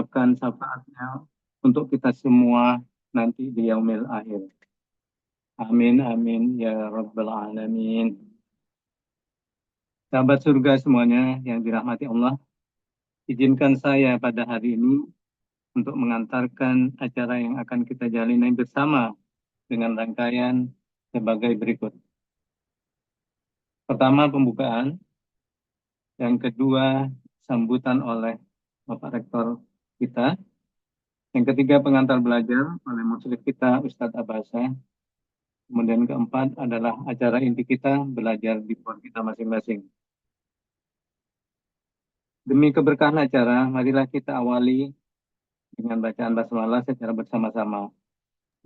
harapkan syafaatnya untuk kita semua nanti di yaumil akhir. Amin, amin, ya Rabbal Alamin. Sahabat surga semuanya yang dirahmati Allah, izinkan saya pada hari ini untuk mengantarkan acara yang akan kita jalani bersama dengan rangkaian sebagai berikut. Pertama, pembukaan. Yang kedua, sambutan oleh Bapak Rektor kita. Yang ketiga, pengantar belajar oleh muslim kita, Ustadz Abbasah. Kemudian keempat adalah acara inti kita, belajar di pon kita masing-masing. Demi keberkahan acara, marilah kita awali dengan bacaan basmalah secara bersama-sama.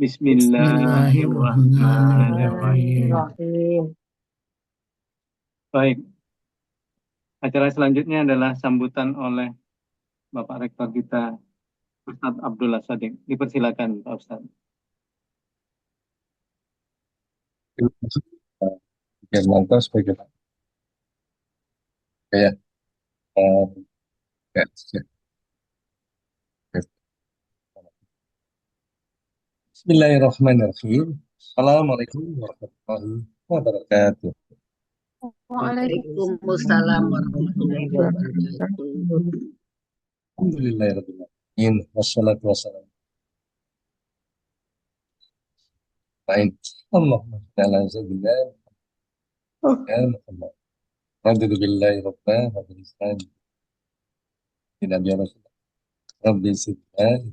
Bismillahirrahmanirrahim. Baik, acara selanjutnya adalah sambutan oleh Bapak Rektor kita, Ustadz Abdullah Shadiq. Dipersilakan, Pak Ustadz. Mantas sebagai kayak Bismillahirrahmanirrahim. Assalamualaikum warahmatullahi wabarakatuh. Waalaikumsalam warahmatullahi wabarakatuh. Alhamdulillahirrahmanirrahim. Wassalatu wassalamu Allahumma ta'ala sayyidina Muhammad. Raditu billahi rabbah wa bil islam tidak biar Rabbi sidna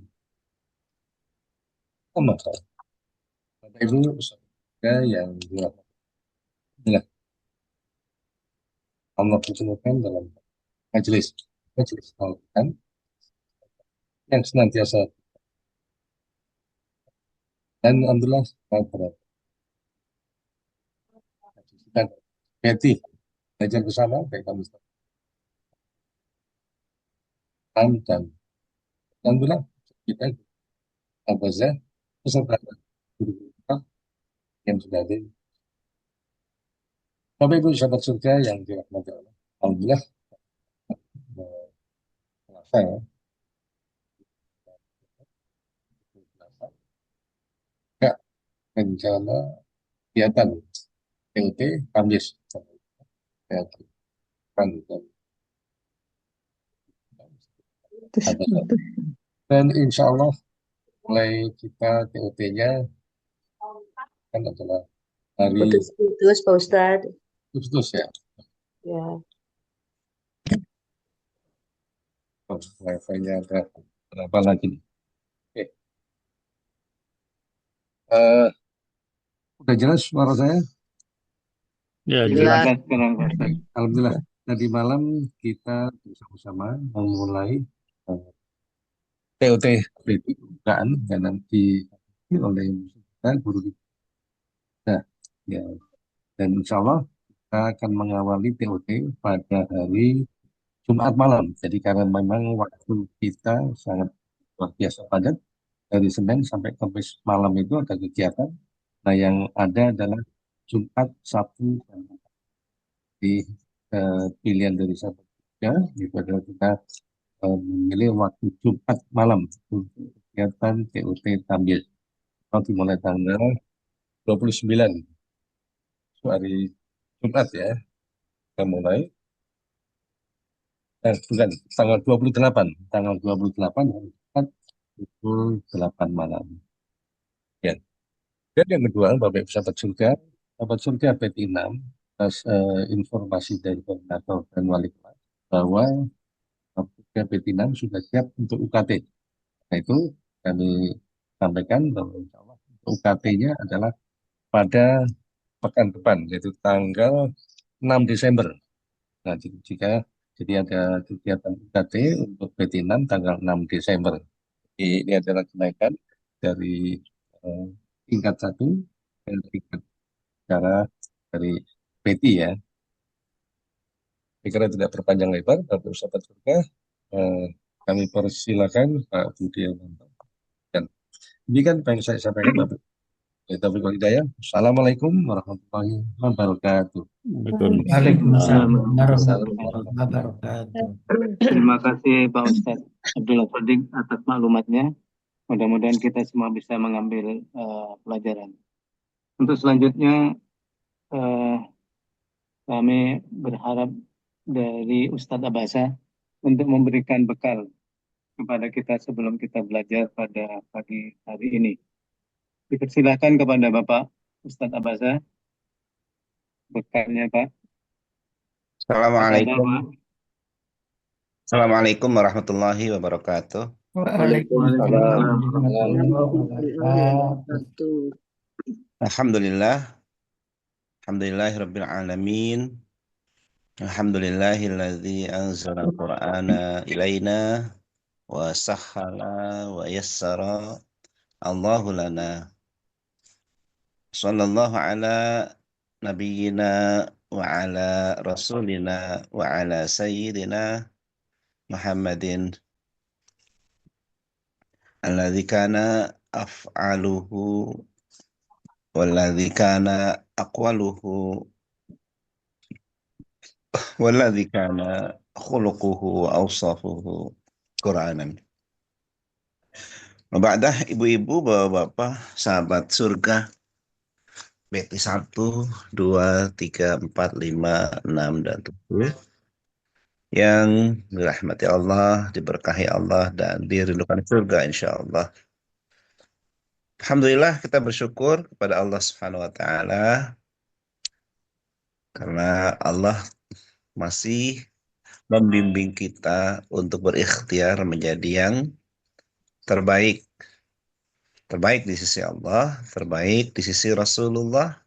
sama. Bapak Ibu saudara yang dirahmati Allah pertemukan dalam majelis Al-Quran yang senantiasa dan alhamdulillah dan Betty belajar bersama baik kami dan alhamdulillah kita Abazah peserta guru yang sudah ada. Bapak Ibu sahabat surga yang dirahmati Allah, alhamdulillah saya rencana kegiatan PUT Kamis dan insya Allah mulai kita TUT-nya kan adalah hari Putus Pak Ustadz. Agustus ya. Ya. Wifi-nya ada berapa lagi nih? Oke. Udah jelas suara saya? Ya, jelas. Alhamdulillah. Tadi malam kita bersama-sama memulai TOT pembukaan dan nanti oleh guru kita. Ya. Dan insya Allah kita akan mengawali TOT pada hari Jumat malam. Jadi karena memang waktu kita sangat luar biasa padat, dari Senin sampai Kamis malam itu ada kegiatan. Nah yang ada adalah Jumat, Sabtu, dan di pilihan dari Sabtu ya, itu adalah kita memilih waktu Jumat malam untuk kegiatan TOT Tambil. Nanti mulai tanggal 29 hari Jumat ya, kita mulai. Bukan, tanggal 28 hari Jumat pukul 8 malam. Ya. Dan yang kedua, Bapak Ibu sahabat surga PT6, atas informasi dari koordinator dan wali kelas bahwa PT6 sudah siap untuk UKT. Nah itu kami sampaikan bahwa insya Allah UKT-nya adalah pada pekan depan, yaitu tanggal 6 Desember. Nah jadi ada kegiatan UKT untuk PT6 tanggal 6 Desember. Ini adalah kenaikan dari tingkat 1 dan tingkat cara dari PT ya. Saya kira tidak berpanjang lebar, Bapak sahabat surga, kami persilakan Pak Budi Almanto. Dan ini kan yang saya sampaikan Bapak. Taufiq wal hidayah. Assalamualaikum warahmatullahi wabarakatuh. Waalaikumsalam warahmatullahi wabarakatuh. Terima kasih Pak Ustadz. Abdullah Sodik atas maklumatnya. Mudah-mudahan kita semua bisa mengambil pelajaran. Untuk selanjutnya, eh, kami berharap dari Ustadz Abasa untuk memberikan bekal kepada kita sebelum kita belajar pada pagi hari ini. Dipersilakan kepada Bapak Ustadz Abasa, bekalnya Pak. Apa kabar, Assalamualaikum. Pak? Assalamualaikum warahmatullahi wabarakatuh. Waalaikumsalam Waalaikumsalam warahmatullahi warahmatullahi wabarakatuh. Alhamdulillah. Alhamdulillahi rabbil alamin. Alhamdulillahilladzi anzala al-Qur'ana ilaina wa sahhala wa yassara Allahu lana. Sallallahu ala nabiyyina wa ala rasulina wa ala sayyidina Muhammadin alladzi kana af'aluhu walladzi kana aqwaluhu walladzi kana khuluquhu wa awsafuhu Qur'anan. Ba'dah, ibu-ibu, bapak-bapak, sahabat surga, BT 1, 2, 3, 4, 5, 6, dan 7 yang dirahmati Allah, diberkahi Allah, dan dirindukan surga insya Allah. Alhamdulillah, kita bersyukur kepada Allah Subhanahu wa Ta'ala karena Allah masih membimbing kita untuk berikhtiar menjadi yang terbaik. Terbaik di sisi Allah, terbaik di sisi Rasulullah,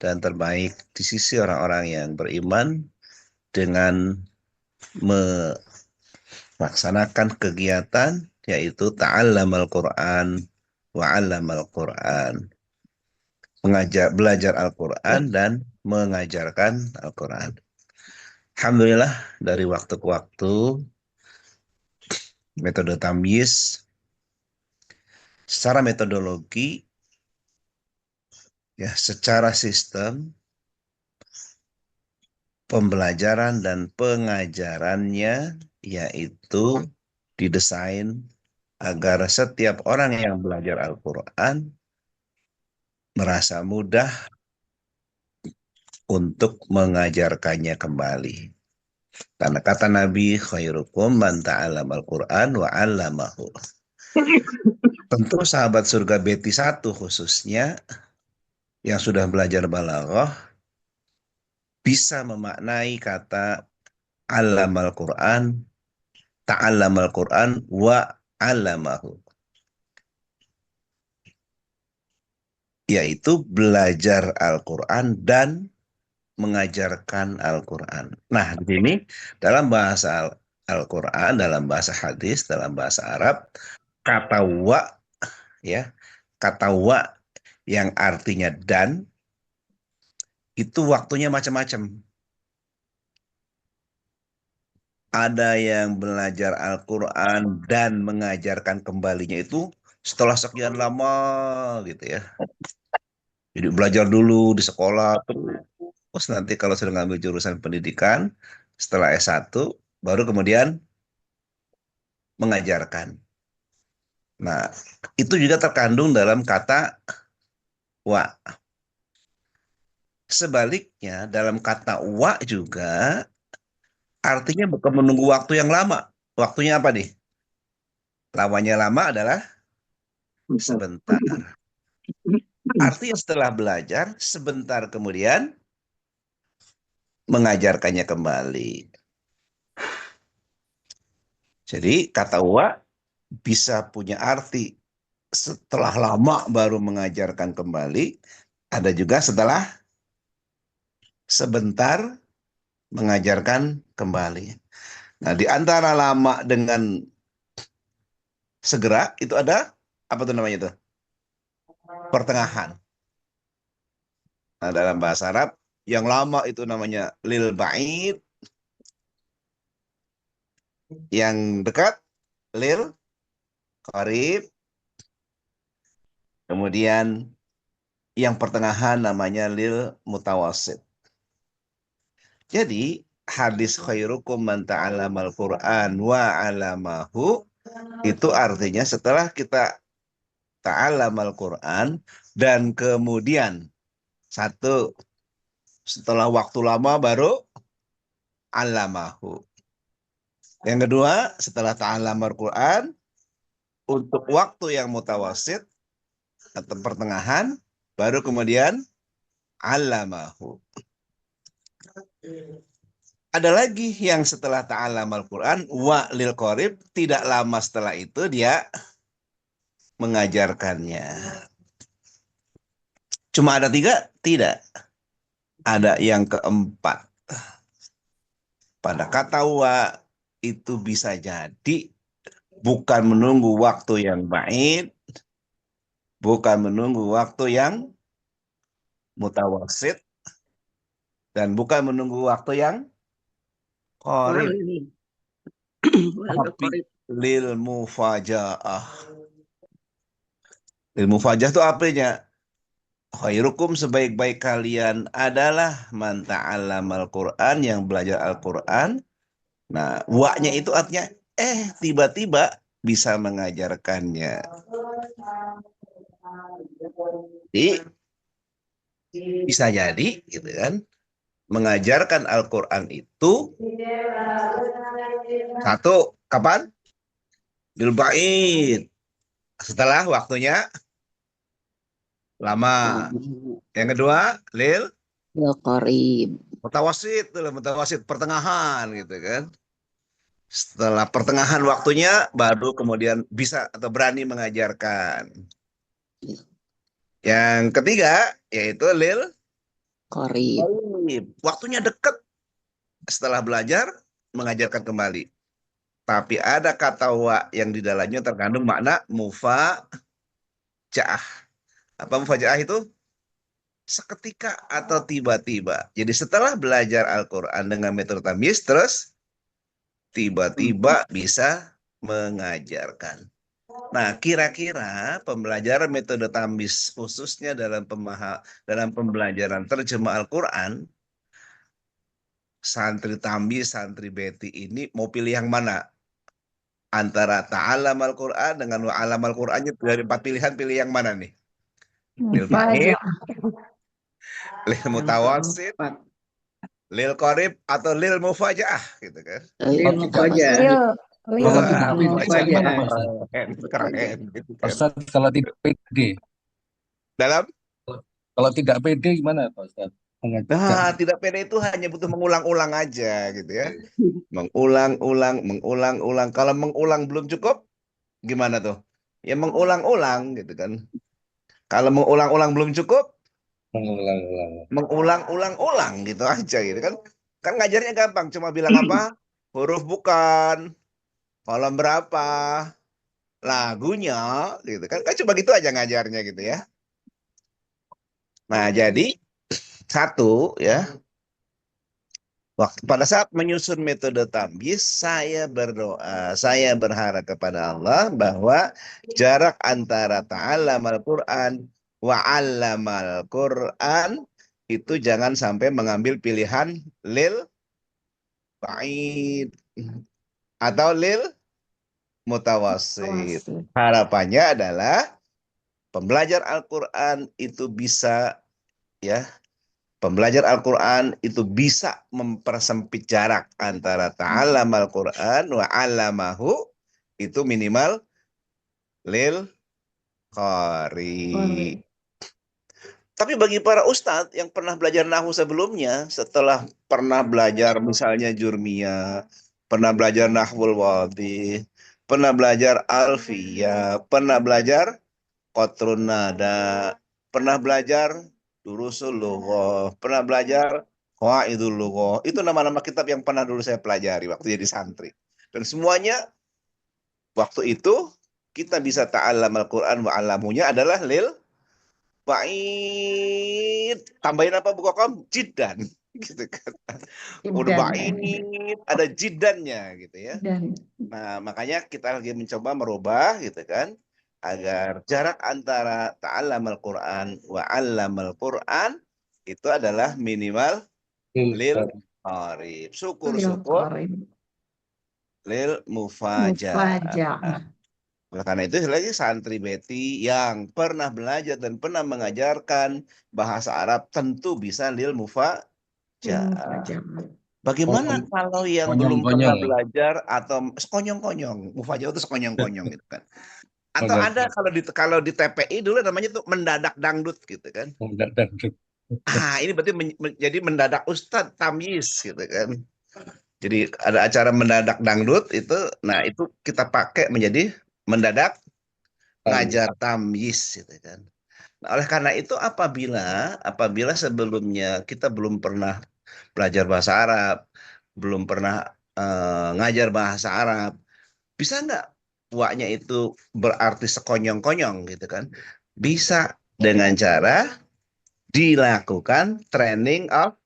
dan terbaik di sisi orang-orang yang beriman dengan melaksanakan kegiatan yaitu ta'allamal Qur'an wa 'allamal Qur'an. Belajar Al-Quran dan mengajarkan Al-Quran. Alhamdulillah dari waktu ke waktu metode tamyiz secara metodologi ya secara sistem pembelajaran dan pengajarannya yaitu didesain agar setiap orang yang belajar Al-Quran merasa mudah untuk mengajarkannya kembali. Karena kata Nabi, khairukum man ta'allamal Qur'an wa 'allamahu. Tentu sahabat surga BT 1 khususnya yang sudah belajar balaghah bisa memaknai kata 'allamal Qur'an, ta'allamal Qur'an wa 'allamahu. Yaitu belajar Al-Quran dan mengajarkan Al-Quran. Nah, di sini dalam bahasa Al-Quran, dalam bahasa hadis, dalam bahasa Arab, kata wa ya, kata wa yang artinya dan itu waktunya macam-macam. Ada yang belajar Al-Quran dan mengajarkan kembalinya itu setelah sekian lama gitu ya. Jadi belajar dulu di sekolah, terus nanti kalau sudah ngambil jurusan pendidikan, setelah S1, baru kemudian mengajarkan. Nah, itu juga terkandung dalam kata wa. Sebaliknya, dalam kata wa juga artinya bukan menunggu waktu yang lama. Waktunya apa nih? Lawannya lama adalah sebentar. Artinya setelah belajar, sebentar kemudian mengajarkannya kembali. Jadi kata wa bisa punya arti setelah lama baru mengajarkan kembali, ada juga setelah sebentar mengajarkan kembali. Nah, di antara lama dengan segera itu ada apa tuh namanya itu? Pertengahan. Nah, dalam bahasa Arab yang lama itu namanya lil ba'id, yang dekat lil qarib, kemudian yang pertengahan namanya lil mutawasid. Jadi hadis khairukum man ta'allamal Qur'an wa 'allamahu, itu artinya setelah kita ta'allamal Qur'an dan kemudian satu, setelah waktu lama baru 'allamahu. Yang kedua, setelah ta'allamal Qur'an untuk waktu yang mutawasit atau pertengahan baru kemudian 'allamahu. Ada lagi yang setelah ta'allamal Qur'an wa lil qorib, tidak lama setelah itu dia mengajarkannya. Cuma ada 3? Tidak. Ada yang keempat. Pada kata wa itu bisa jadi bukan menunggu waktu yang ba'id, bukan menunggu waktu yang mutawasit, dan bukan menunggu waktu yang qorib, tapi lil mufajaah. Lil mufajaah itu artinya khairukum, sebaik-baik kalian adalah man ta'allamal Qur'an, yang belajar Al-Qur'an. Nah, wa-nya itu artinya tiba-tiba bisa mengajarkannya. Jadi bisa jadi gitu kan, mengajarkan Al-Qur'an itu satu kapan? Bil ba'id, setelah waktunya lama. Yang kedua lil Qorib. mutawasit, mutawasit pertengahan gitu kan. Setelah pertengahan waktunya baru kemudian bisa atau berani mengajarkan. Yang ketiga yaitu lil Qorib. waktunya dekat, setelah belajar mengajarkan kembali. Tapi ada kata wa yang di dalamnya terkandung makna mufajaah. Apa mufajaah itu? Seketika atau tiba-tiba. Jadi setelah belajar Al-Quran dengan metode tamyiz, terus tiba-tiba bisa mengajarkan. Nah, kira-kira pembelajaran metode tamyiz khususnya dalam pembelajaran terjemah Al-Quran, santri tamyiz, santri beti ini mau pilih yang mana? Antara ta'alam Al-Quran dengan wa'alam Al-Qurannya, dari 4 pilihan pilih yang mana nih? Lil ba'id, lil mutawasit, lil qorib, atau lil mufajaah gitu kan. Lil Lil, lil. Kalau tidak Wah, pede gimana Pak Ustaz? keren gitu Pak kan. Ustaz, kalau tidak pede, Dalam kalau tidak pede gimana Pak Ustaz? tidak pede itu hanya butuh mengulang-ulang aja gitu ya. Mengulang-ulang. Kalau mengulang belum cukup, gimana tuh? Ya mengulang-ulang gitu kan. Kalau mengulang-ulang belum cukup, Mengulang-ulang. mengulang-ulang gitu aja gitu kan. Kan ngajarnya gampang, cuma bilang apa? Huruf bukan, kolom berapa, lagunya gitu kan. Kan cuma gitu aja ngajarnya gitu ya. Nah, jadi satu ya, pada saat menyusun metode tamyiz, saya berdoa, saya berharap kepada Allah bahwa jarak antara ta'allamal Qur'an wa 'allamal Qur'an itu jangan sampai mengambil pilihan lil ba'id atau lil mutawasit. Harapannya adalah pembelajar Al-Quran itu bisa ya, pembelajar Al-Quran itu bisa mempersempit jarak antara ta'alam Al-Quran wa 'allamahu, itu minimal lil qari. Tapi bagi para ustadz yang pernah belajar nahwu sebelumnya, setelah pernah belajar misalnya jurmiyah, pernah belajar nahwul wadih, pernah belajar alfiyah, pernah belajar qatrun nada, pernah belajar durusul lughah, pernah belajar qawaidul lughah. Itu nama-nama kitab yang pernah dulu saya pelajari waktu jadi santri. Dan semuanya waktu itu kita bisa ta'allam Al-Quran wa 'allamunya adalah lil ba'id. Tambahin apa Bu Kokom? Jiddan. Gitu kan. Udah ba'id, ada jiddannya gitu ya. Nah, makanya kita lagi mencoba merubah gitu kan, agar jarak antara ta'allam Al-Quran wa 'allamal Quran itu adalah minimal lil qarib. Lil Syukur-syukur qarib. lil mufajaah. Mufajaah. Oleh karena itu lagi santri Betty yang pernah belajar dan pernah mengajarkan bahasa Arab tentu bisa lil Lil mufajaah. mufajaah. Bagaimana kalau yang belum pernah Konyong-konyong. belajar atau sekonyong-konyong, mufajaah itu sekonyong-konyong gitu kan. Atau Konyong. ada kalau di TPI dulu namanya tuh mendadak dangdut gitu kan. Dangdut. Ini berarti jadi mendadak Ustadz Tamyiz gitu kan. Jadi ada acara mendadak dangdut itu, nah itu kita pakai menjadi mendadak ngajar tamyiz gitu kan. Nah, oleh karena itu apabila sebelumnya kita belum pernah belajar bahasa Arab, belum pernah ngajar bahasa Arab, bisa nggak waknya itu berarti sekonyong-konyong gitu kan? Bisa dengan cara dilakukan training of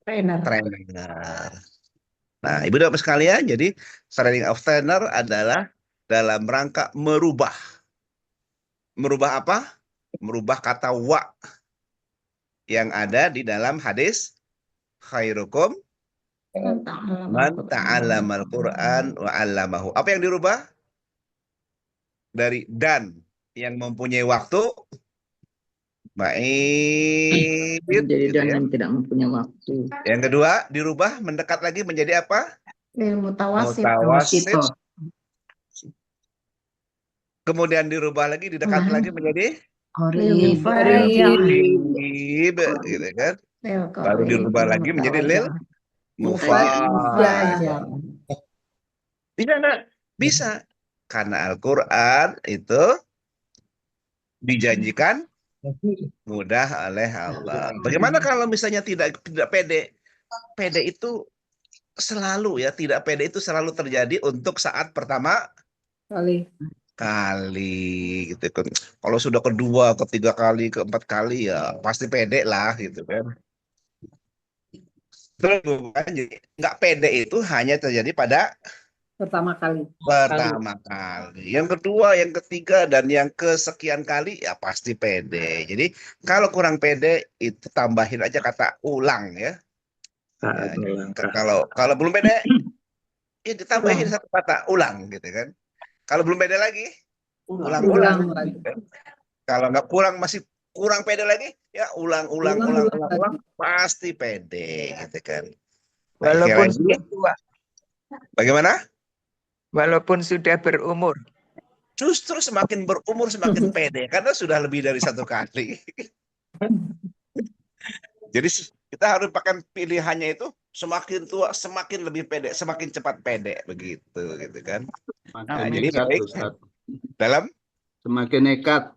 Trainer. trainer. Nah, Ibu dan Bapak sekalian, jadi training of trainer adalah dalam rangka merubah. Merubah apa? Merubah kata wa yang ada di dalam hadis khairukum man ta'allamal Qur'an wa 'allamahu. Apa yang dirubah? Dari dan yang mempunyai waktu baik Menjadi gitu dan ya. yang tidak mempunyai waktu. Yang kedua, dirubah mendekat lagi menjadi apa? Lil mutawasit. Mutawasit. Tawasito. Kemudian dirubah lagi, didekat lagi menjadi Lil Qarib. mufajaah. qarib, gitu kan. Lil Baru qarib. dirubah Lil lagi menjadi lil mufajaah. mufajaah. Bisa nggak? Bisa. Karena Al-Quran itu dijanjikan mudah oleh Allah. Bagaimana kalau misalnya tidak pede? Pede itu selalu ya, tidak pede itu selalu terjadi untuk saat pertama Kali. kali gitu kan. Kalau sudah kedua, ketiga kali, keempat kali ya pasti pede lah gitu kan. Terus bukan, jadi nggak pede itu hanya terjadi pada Pertama kali. pertama kali. Yang kedua, yang ketiga, dan yang kesekian kali ya pasti pede. Jadi kalau kurang pede itu tambahin aja kata ulang ya. Ya, jadi kalau belum pede ya ditambahin satu kata ulang gitu kan. Kalau belum pede lagi ulang-ulang. lagi. Gitu kan. Kalau nggak masih kurang pede lagi ya ulang pasti pede gitu kan. Nah, Walaupun lagi, sudah tua, bagaimana? walaupun sudah berumur. Justru semakin berumur semakin pede karena sudah lebih dari satu kali. Jadi kita harus pakai pilihannya itu semakin tua semakin lebih pede, semakin cepat pede begitu gitu kan. Nah, jadi baik dalam Semakin nekat.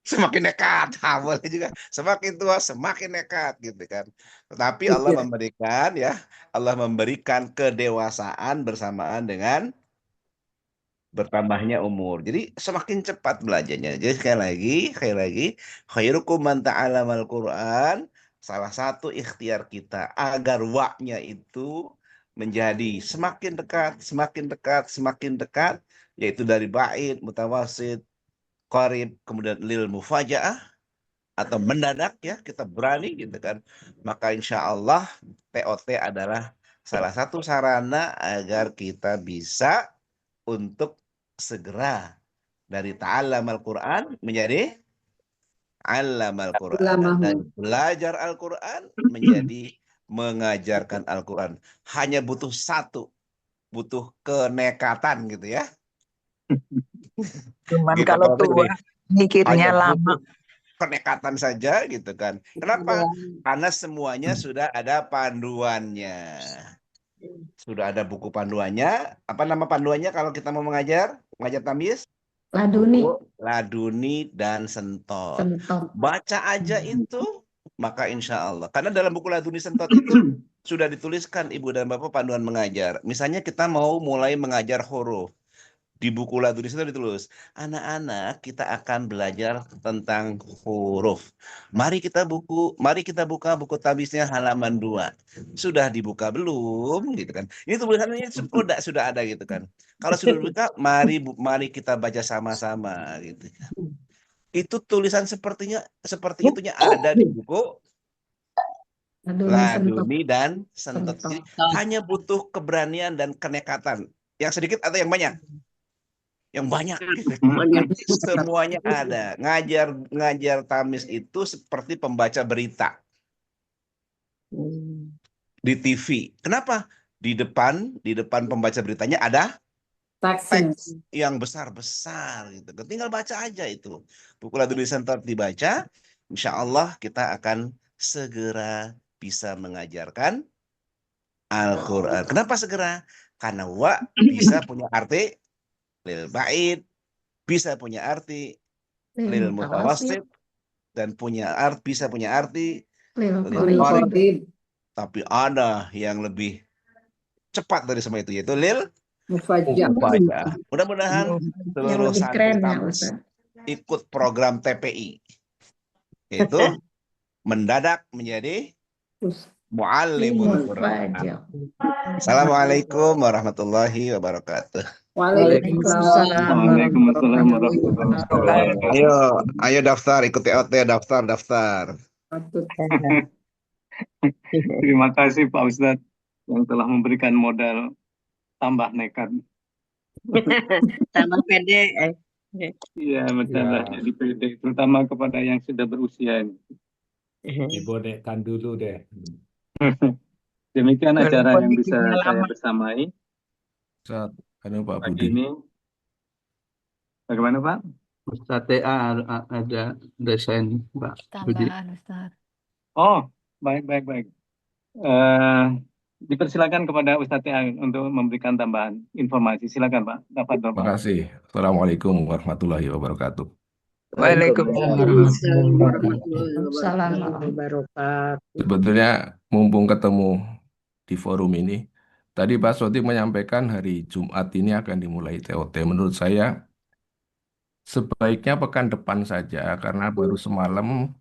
semakin nekat, boleh juga semakin tua semakin nekat gitu kan. Tetapi Allah memberikan kedewasaan bersamaan dengan bertambahnya umur. Jadi semakin cepat belajarnya. Jadi sekali lagi, khairukum man ta'allamal Qur'an. Salah satu ikhtiar kita agar waknya itu menjadi semakin dekat, yaitu dari ba'id, mutawasid, qarib, kemudian lil mufajaah atau mendadak ya, kita berani gitu kan. Maka insya Allah TOT adalah salah satu sarana agar kita bisa untuk segera dari ta'allamal Qur'an menjadi allamal Qur'an, dan belajar Al-Qur'an menjadi mengajarkan Al-Qur'an. Hanya butuh kenekatan gitu ya. Cuman Gitu, kalau Pak Fikri. tua mikirnya Hanya lama. butuh kenekatan saja gitu kan. Kenapa? Karena semuanya sudah ada panduannya. Sudah ada buku panduannya. Apa nama panduannya kalau kita mau mengajar tamyiz? Laduni. Laduni dan Sentot. Sentot. Baca aja itu, maka insya Allah. Karena dalam buku Laduni Sentot itu sudah dituliskan Ibu dan Bapak panduan mengajar. Misalnya kita mau mulai mengajar huruf. Di buku Laduni Sentot ditulis, anak-anak kita akan belajar tentang huruf. Mari kita buka buku tamyiznya halaman 2. Sudah dibuka belum gitu kan. Ini tulisannya sudah ada gitu kan. Kalau sudah dibuka, mari kita baca sama-sama gitu. Itu tulisan seperti itunya ada di buku Laduni dan sentot. Sentot. Jadi hanya butuh keberanian dan kenekatan. Yang sedikit atau yang banyak? Yang banyak. Semuanya ada. Ngajar tamis itu seperti pembaca berita di TV. Kenapa? Di depan pembaca beritanya ada Vaksin. teks yang besar-besar gitu. Tinggal baca aja itu. Buku Laduni Sentot dibaca, insya Allah kita akan segera bisa mengajarkan Al-Quran. Kenapa segera? Karena wa bisa punya arti lil ba'id, bisa punya arti lil mutawassit, dan bisa punya arti lil qarib. Qarib. Tapi ada yang lebih cepat dari semua itu, yaitu lil Mufajjal. mufajaah. Mudah-mudahan Yang seluruh lebih santri keren ya tamis Ustaz. ikut program TPI, yaitu mendadak menjadi muallimul Quran. Mufajjal. Assalamualaikum warahmatullahi wabarakatuh. Waalaikumsalam. Waalaikumsalam warahmatullahi wabarakatuh. Ayo daftar, ikut TOT, daftar. Terima kasih Pak Ustadz yang telah memberikan modal tambah nekat. Tambah pede. Iya, bertambah jadi pede, terutama kepada yang sudah berusia ini. Dibonekkan dulu deh. Demikian acara Walaupun yang bisa bikinnya saya lama. bersamai Ustaz, anu Pak pagi Budi. ini. Bagaimana Pak? Ustaz TA ada desain Pak Budi. Tambahan Ustaz. Oh, baik. Dipersilakan kepada Ustadz Tia untuk memberikan tambahan informasi. Silakan Pak. Dapat Terima kasih. Assalamualaikum warahmatullahi wabarakatuh. Waalaikumsalam Waalaikumsalam warahmatullahi wabarakatuh. Sebetulnya mumpung ketemu di forum ini, tadi Pak Sotik menyampaikan hari Jumat ini akan dimulai TOT. Menurut saya sebaiknya pekan depan saja karena baru semalam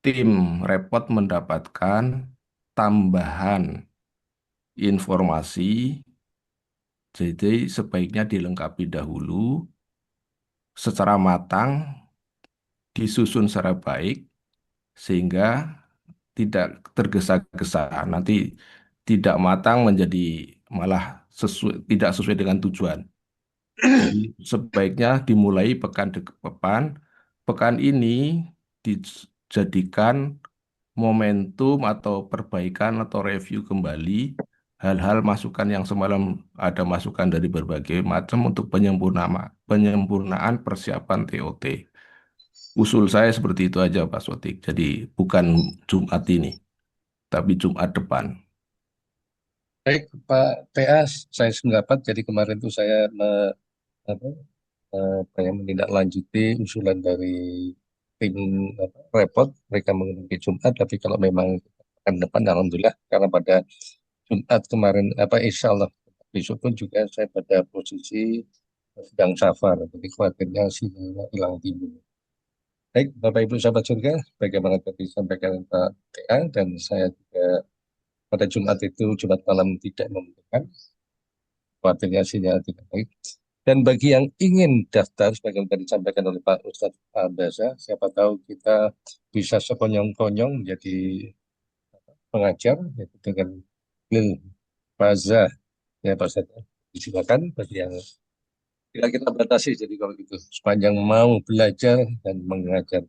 tim repot mendapatkan tambahan informasi, jadi sebaiknya dilengkapi dahulu secara matang, disusun secara baik, sehingga tidak tergesa-gesa. Nanti tidak matang menjadi malah tidak sesuai dengan tujuan. Jadi sebaiknya dimulai pekan depan. Pekan ini dijadikan momentum atau perbaikan atau review kembali hal-hal masukan yang semalam ada masukan dari berbagai macam untuk penyempurnaan persiapan TOT. Usul saya seperti itu aja Pak Sotik. Jadi bukan Jumat ini, tapi Jumat depan. Baik Pak TA, saya sependapat. Jadi kemarin itu saya menindaklanjuti usulan dari tim repot, mereka mengenai Jumat, tapi kalau memang akan depan, alhamdulillah, karena pada Jumat kemarin, insya Allah besok pun juga saya pada posisi sedang safar, jadi khawatirnya sinyalnya hilang timbul. Baik, Bapak Ibu sahabat surga, bagaimana tadi disampaikan Pak TA, dan saya juga pada Jumat malam tidak membutuhkan, khawatirnya sinyal tidak baik. Dan bagi yang ingin daftar, sebagai tadi disampaikan oleh Pak Ustadz Abasa, siapa tahu kita bisa sekonyong-konyong menjadi pengajar, yaitu dengan lil faza, ya Pak Ustadz. Silakan bagi yang tidak kita batasi, jadi kalau gitu sepanjang mau belajar dan mengajar.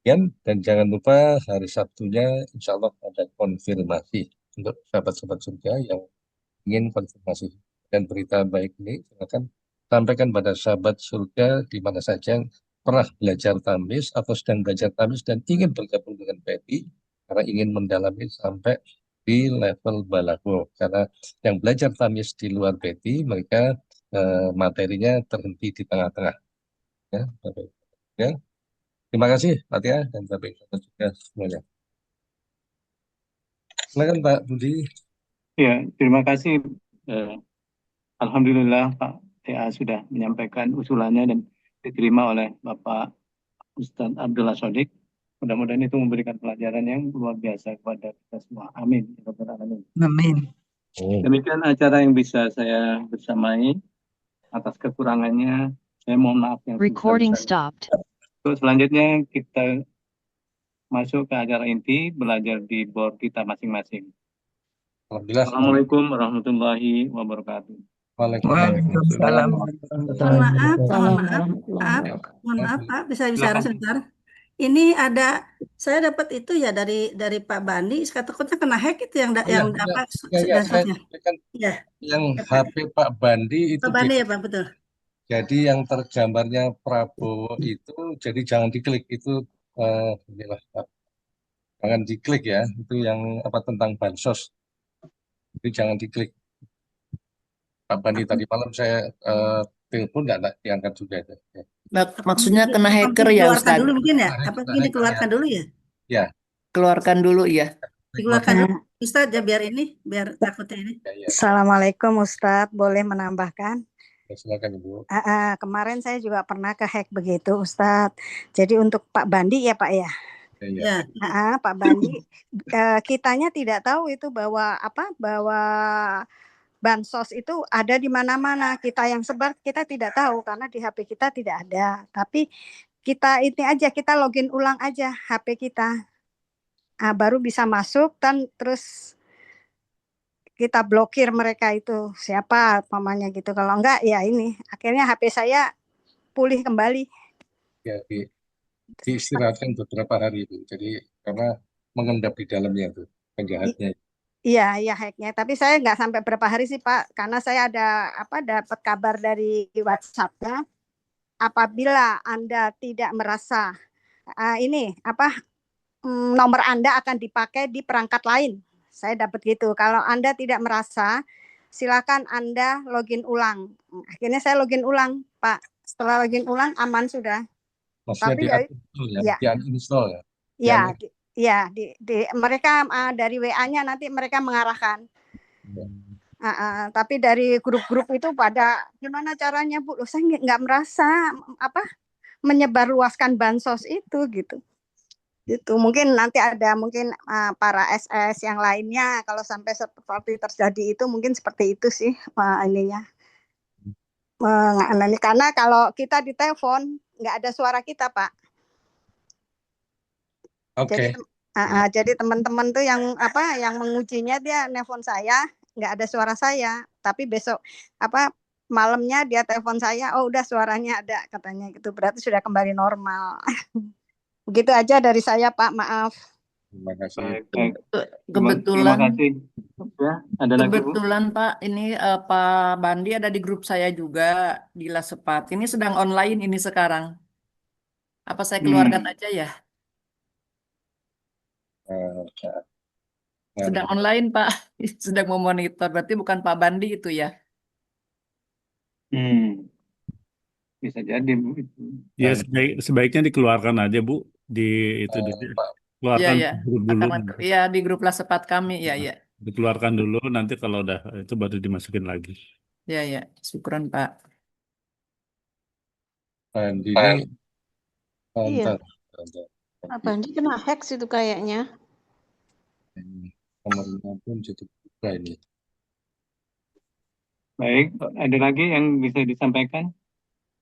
Dan jangan lupa hari Sabtunya insya Allah ada konfirmasi untuk sahabat-sahabat surga yang ingin konfirmasi. Dan berita baik ini silakan sampaikan pada sahabat surga di mana saja yang pernah belajar tamis atau sedang belajar tamis dan ingin bergabung dengan PPI karena ingin mendalami sampai di level balaghah. Karena yang belajar tamis di luar PPI mereka materinya terhenti di tengah-tengah. Ya. Terima kasih Pak Tia dan Bapak Ibu juga semuanya. Silakan Pak Budi. Ya, terima kasih. Alhamdulillah Pak TA sudah menyampaikan usulannya dan diterima oleh Bapak Ustadz Abdullah Sodik. Mudah-mudahan itu memberikan pelajaran yang luar biasa kepada kita semua. Amin. Amin. Demikian acara yang bisa saya bersamai. Atas kekurangannya, saya mohon maaf yang Recording sebesar-besarnya. stopped. Untuk selanjutnya kita masuk ke acara inti, belajar di board kita masing-masing. Alhamdulillah. Assalamualaikum warahmatullahi wabarakatuh. Waalaikumsalam Mohon maaf, mohon maaf Pak, bisa bicara Silakan. sebentar. Ini ada, saya dapat itu ya dari Pak Bandi, takutnya kena hack itu yang Iya, apa saya dansanya. sampaikan Iya, yang ya, Pak. HP Pak Bandi itu Pak Bandi ya Pak, betul. jadi yang tergambarnya Prabowo itu jadi jangan diklik itu inilah Pak. Jangan diklik ya, itu yang apa tentang bansos. Jadi jangan diklik. Pak Bandi tadi malam saya telepon nggak diangkat juga. Ya. Maksudnya kena hacker ya Dikeluarkan Ustaz? dulu mungkin ya? Kena Apa hacker, ini ya. dikeluarkan dulu ya? Ya, Keluarkan dulu ya. Dikeluarkan dulu Ustaz ya biar takutnya ini. ya. Assalamualaikum Ustadz, boleh menambahkan? Ya, silakan Ibu. Kemarin saya juga pernah ke hack begitu Ustadz. Jadi untuk Pak Bandi ya Pak ya. Ya. Pak Bandi, kitanya tidak tahu itu bahwa bansos itu ada di mana-mana. Kita yang sebar kita tidak tahu karena di HP kita tidak ada. Tapi kita ini aja, kita login ulang aja HP kita. Baru bisa masuk dan terus kita blokir mereka itu siapa pamannya gitu. Kalau enggak ya ini akhirnya HP saya pulih kembali. Ya, diistirahatkan beberapa hari itu. Jadi karena mengendap di dalamnya itu penjahatnya. Iya hacknya. Tapi saya nggak sampai berapa hari sih Pak, karena saya dapat kabar dari WhatsApp-nya. Apabila Anda tidak merasa nomor Anda akan dipakai di perangkat lain. Saya dapat gitu. Kalau Anda tidak merasa, silakan Anda login ulang. Akhirnya saya login ulang, Pak. Setelah login ulang aman sudah. Maksudnya di uninstall ya? Ya, mereka dari WA-nya nanti mereka mengarahkan. Tapi dari grup-grup itu pada gimana caranya Bu? Saya nggak merasa menyebarluaskan bansos itu gitu. Itu mungkin nanti ada para SS yang lainnya kalau sampai seperti terjadi itu mungkin seperti itu sih ininya. Karena kalau kita ditelepon nggak ada suara kita Pak. Oke. Jadi teman-teman tuh yang mengujinya dia nelpon saya nggak ada suara saya, tapi besok malamnya dia telepon saya, oh udah suaranya ada katanya gitu, berarti sudah kembali normal. Begitu aja dari saya Pak, maaf. Terima kasih. Kebetulan, Terima kasih. Ya, ada lagi Bu? kebetulan Pak, ini Pak Bandi ada di grup saya juga di Lasepat. Ini sedang online ini sekarang. Apa saya keluarkan aja ya? Sedang online Pak, sedang memonitor. Berarti bukan Pak Bandi itu ya? Bisa jadi Bu itu. Ya sebaiknya dikeluarkan aja Bu keluarkan grup dulu. Ya di grup Lasepat kami ya. Dikeluarkan dulu, nanti kalau udah itu baru dimasukin lagi. Ya, syukuran Pak. Bandi ini Pak Bandi kena hack itu kayaknya. nomornya pun jadi berubah ini. Baik, ada lagi yang bisa disampaikan?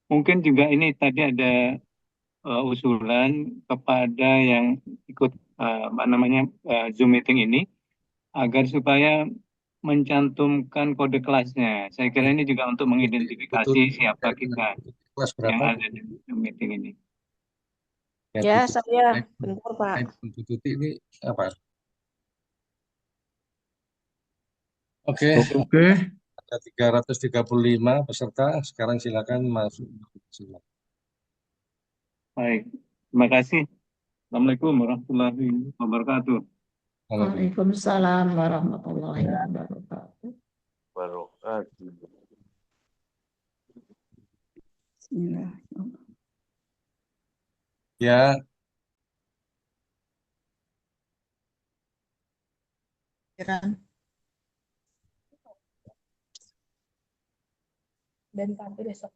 Mungkin juga ini tadi ada usulan kepada yang ikut Zoom meeting ini agar supaya mencantumkan kode kelasnya. Saya kira ini juga untuk mengidentifikasi siapa kita yang ada di Zoom meeting ini. Ya, saya bentar Pak. Ini apa? Oke. Ada 335 peserta. Sekarang silakan masuk. Baik, terima kasih. Assalamualaikum warahmatullahi wabarakatuh. Waalaikumsalam warahmatullahi wabarakatuh. Bismillahirrahmanirrahim. Ya. Dan tapi besok.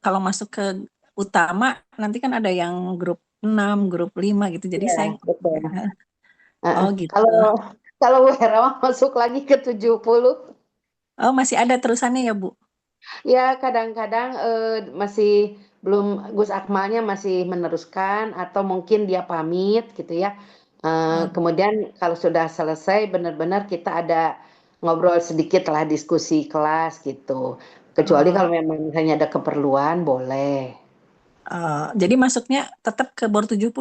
kalau masuk ke utama nanti kan ada yang grup 6, grup 5 gitu. Jadi saya Iya, betul. oh gitu. Kalau Wera masuk lagi ke 70. Oh, masih ada terusannya ya, Bu? Ya, kadang-kadang masih belum, Gus Akmalnya masih meneruskan atau mungkin dia pamit gitu ya. Kemudian kalau sudah selesai benar-benar kita ada ngobrol sedikit lah, diskusi kelas gitu. Kecuali kalau memang hanya ada keperluan boleh. Jadi masuknya tetap ke bor 70.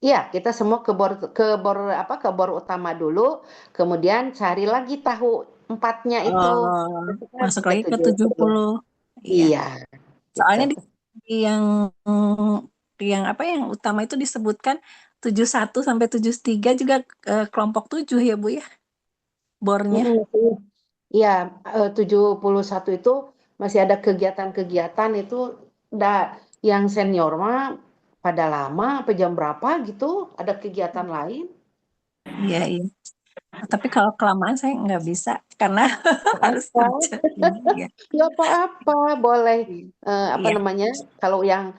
Iya, kita semua ke bor utama dulu, kemudian cari lagi tahu 4-nya itu. Masuk lagi ke 70. Iya. Soalnya gitu. di yang apa yang utama itu disebutkan 71 sampai 73 juga kelompok 7 ya, Bu ya. Bornya. Iya, 71 itu masih ada kegiatan-kegiatan itu yang senior mah pada lama apa jam berapa gitu, ada kegiatan lain. Iya, iya. Tapi kalau kelamaan saya nggak bisa karena harus kerja. Iya. Nggak apa-apa, boleh apa namanya? Kalau yang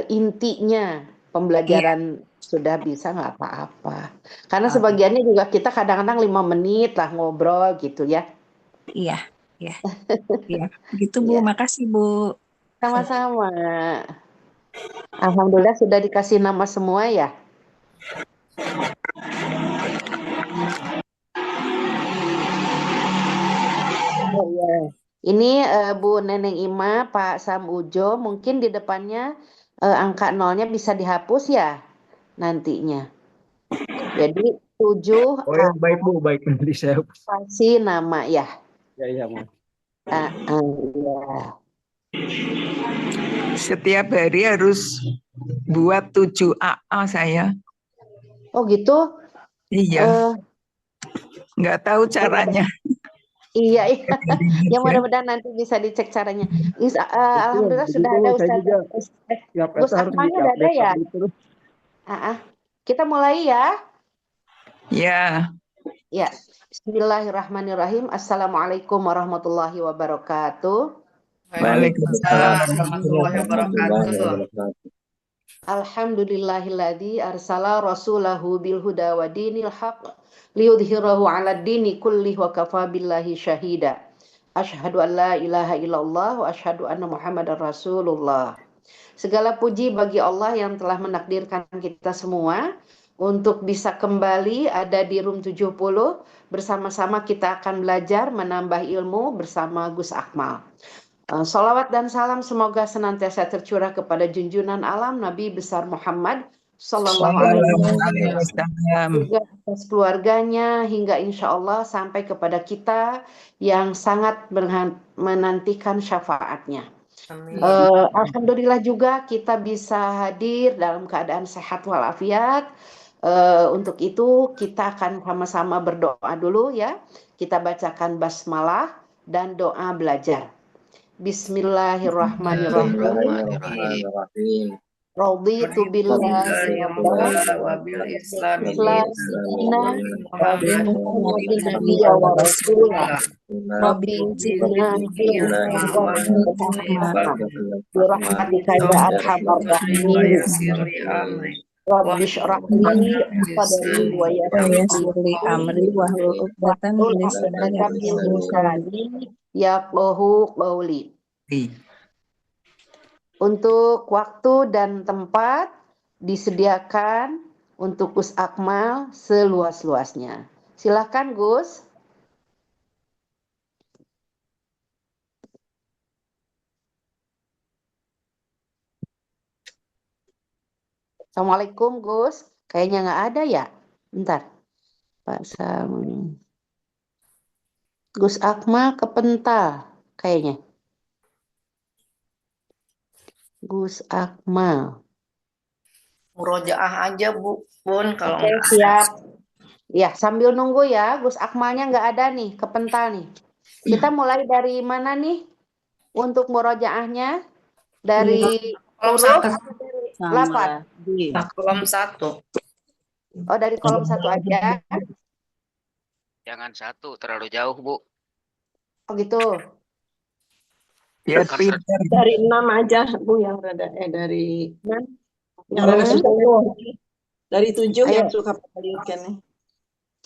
intinya pembelajaran sudah bisa nggak apa-apa. Karena sebagiannya juga kita kadang-kadang 5 menit lah ngobrol gitu ya. Iya, iya. Iya, gitu Bu. Makasih Bu. Sama-sama. Alhamdulillah sudah dikasih nama semua ya. Oh ya. Ini Bu Neneng Ima, Pak Sam Ujo, mungkin di depannya angka 0-nya bisa dihapus ya nantinya. Jadi 7 Oh ya, baik Bu, baik, nanti saya kasih nama ya. Ya, iya, Bu. Ya. Setiap hari harus buat 7 AA saya. Oh gitu? Iya. Nggak tahu caranya. Iya, iya. Ya mudah-mudahan nanti bisa dicek caranya. Alhamdulillah sudah ada Ustaz. Gus Akmalnya udah ada ya? Kita mulai ya. Ya. Ya. Bismillahirrahmanirrahim. Assalamualaikum warahmatullahi wabarakatuh. Waalaikumsalam warahmatullahi wabarakatuh. Alhamdulillahilladzi arsala rasulahu bil huda wa dinil haq liyudhhirahu 'alad dini kullih wa kafa billahi syahida. Asyhadu an la ilaha illallah wa asyhadu anna Muhammadar Rasulullah. Segala puji bagi Allah yang telah menakdirkan kita semua untuk bisa kembali ada di room 70 bersama-sama kita akan belajar menambah ilmu bersama Gus Akmal. Salawat dan salam semoga senantiasa tercurah kepada junjungan alam Nabi besar Muhammad Sallallahu Alaihi Wasallam, juga atas keluarganya hingga insya Allah sampai kepada kita yang sangat menantikan syafaatnya. Alhamdulillah juga kita bisa hadir dalam keadaan sehat walafiat. Untuk itu kita akan sama-sama berdoa dulu ya. Kita bacakan basmalah dan doa belajar. Bismillahirrahmanirrahim. Raditu billahi wa bil Islam dinan wa bi Muhammadin nabiyya wa rasulah. Rabbi zidna ilman wa rahmatika ya arhamar rahimin. Rabbi shrah li sadri wa yassir li amri wa hlul 'uqdatam min lisani yafqahu qawli. Untuk waktu dan tempat disediakan untuk Gus Akmal seluas-luasnya. Silakan Gus. Assalamualaikum Gus. Kayaknya nggak ada ya. Bentar. Pak Sam. Gus Akmal kepental kayaknya. Gus Akmal. Murojaah aja Bun kalau Oke, siap. Ya, sambil nunggu ya, Gus Akmalnya nggak ada nih, kepental nih. Kita mulai dari mana nih untuk murojaahnya? Dari kolom huruf 8. 8. Kolom 1. Oh, dari kolom 1 aja. Jangan 1, terlalu jauh Bu. Oh gitu. Ya, pinter. Dari 6 aja, Bu, yang rada dari yang rada Hmm. susah. Dari 7 yang Ayo. suka penelitian nih.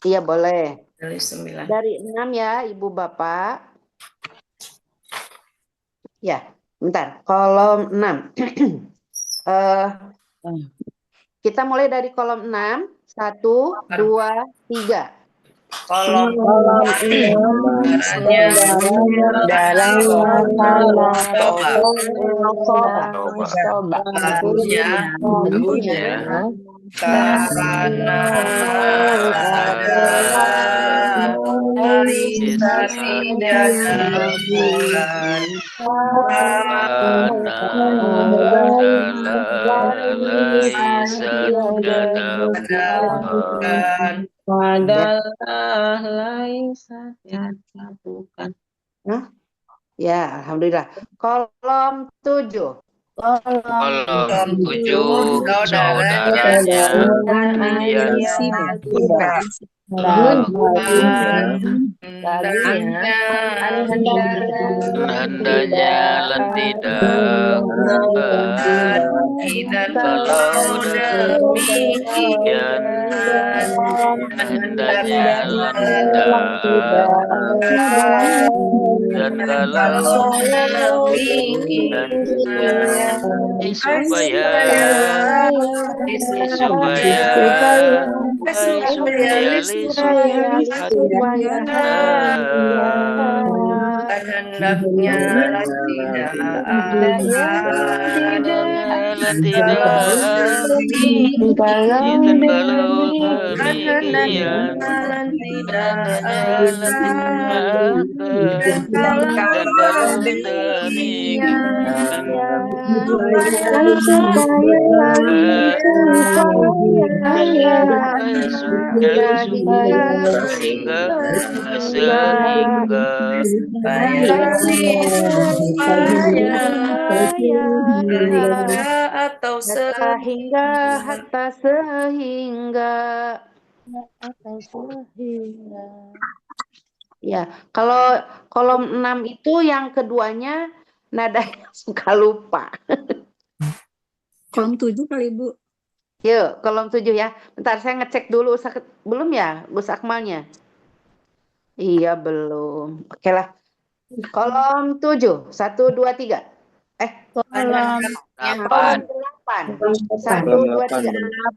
Iya boleh. Dari 9. Dari 6 ya Ibu Bapak. Ya, bentar. Kolom 6. Kita mulai dari kolom 6. 1, 2, 3. Kolom 6 bukan. Ya, alhamdulillah. Kolom 7. Kolom 7 saudaranya hendaknya lan tidak kalau demikian hendaknya lan tidak dan kalau demikian supaya Ya, kalau kolom 6 itu yang keduanya nadanya suka lupa. Kolom 7 kali Bu. Yuk, kolom 7 ya. Bentar saya ngecek dulu belum ya Gus Akmalnya? Iya, belum. Oke lah. Kolom 7. 1, 2, 3. Kolom 8. 1, 2, 3.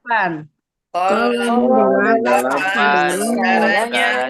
8. Kolom 8 saudaranya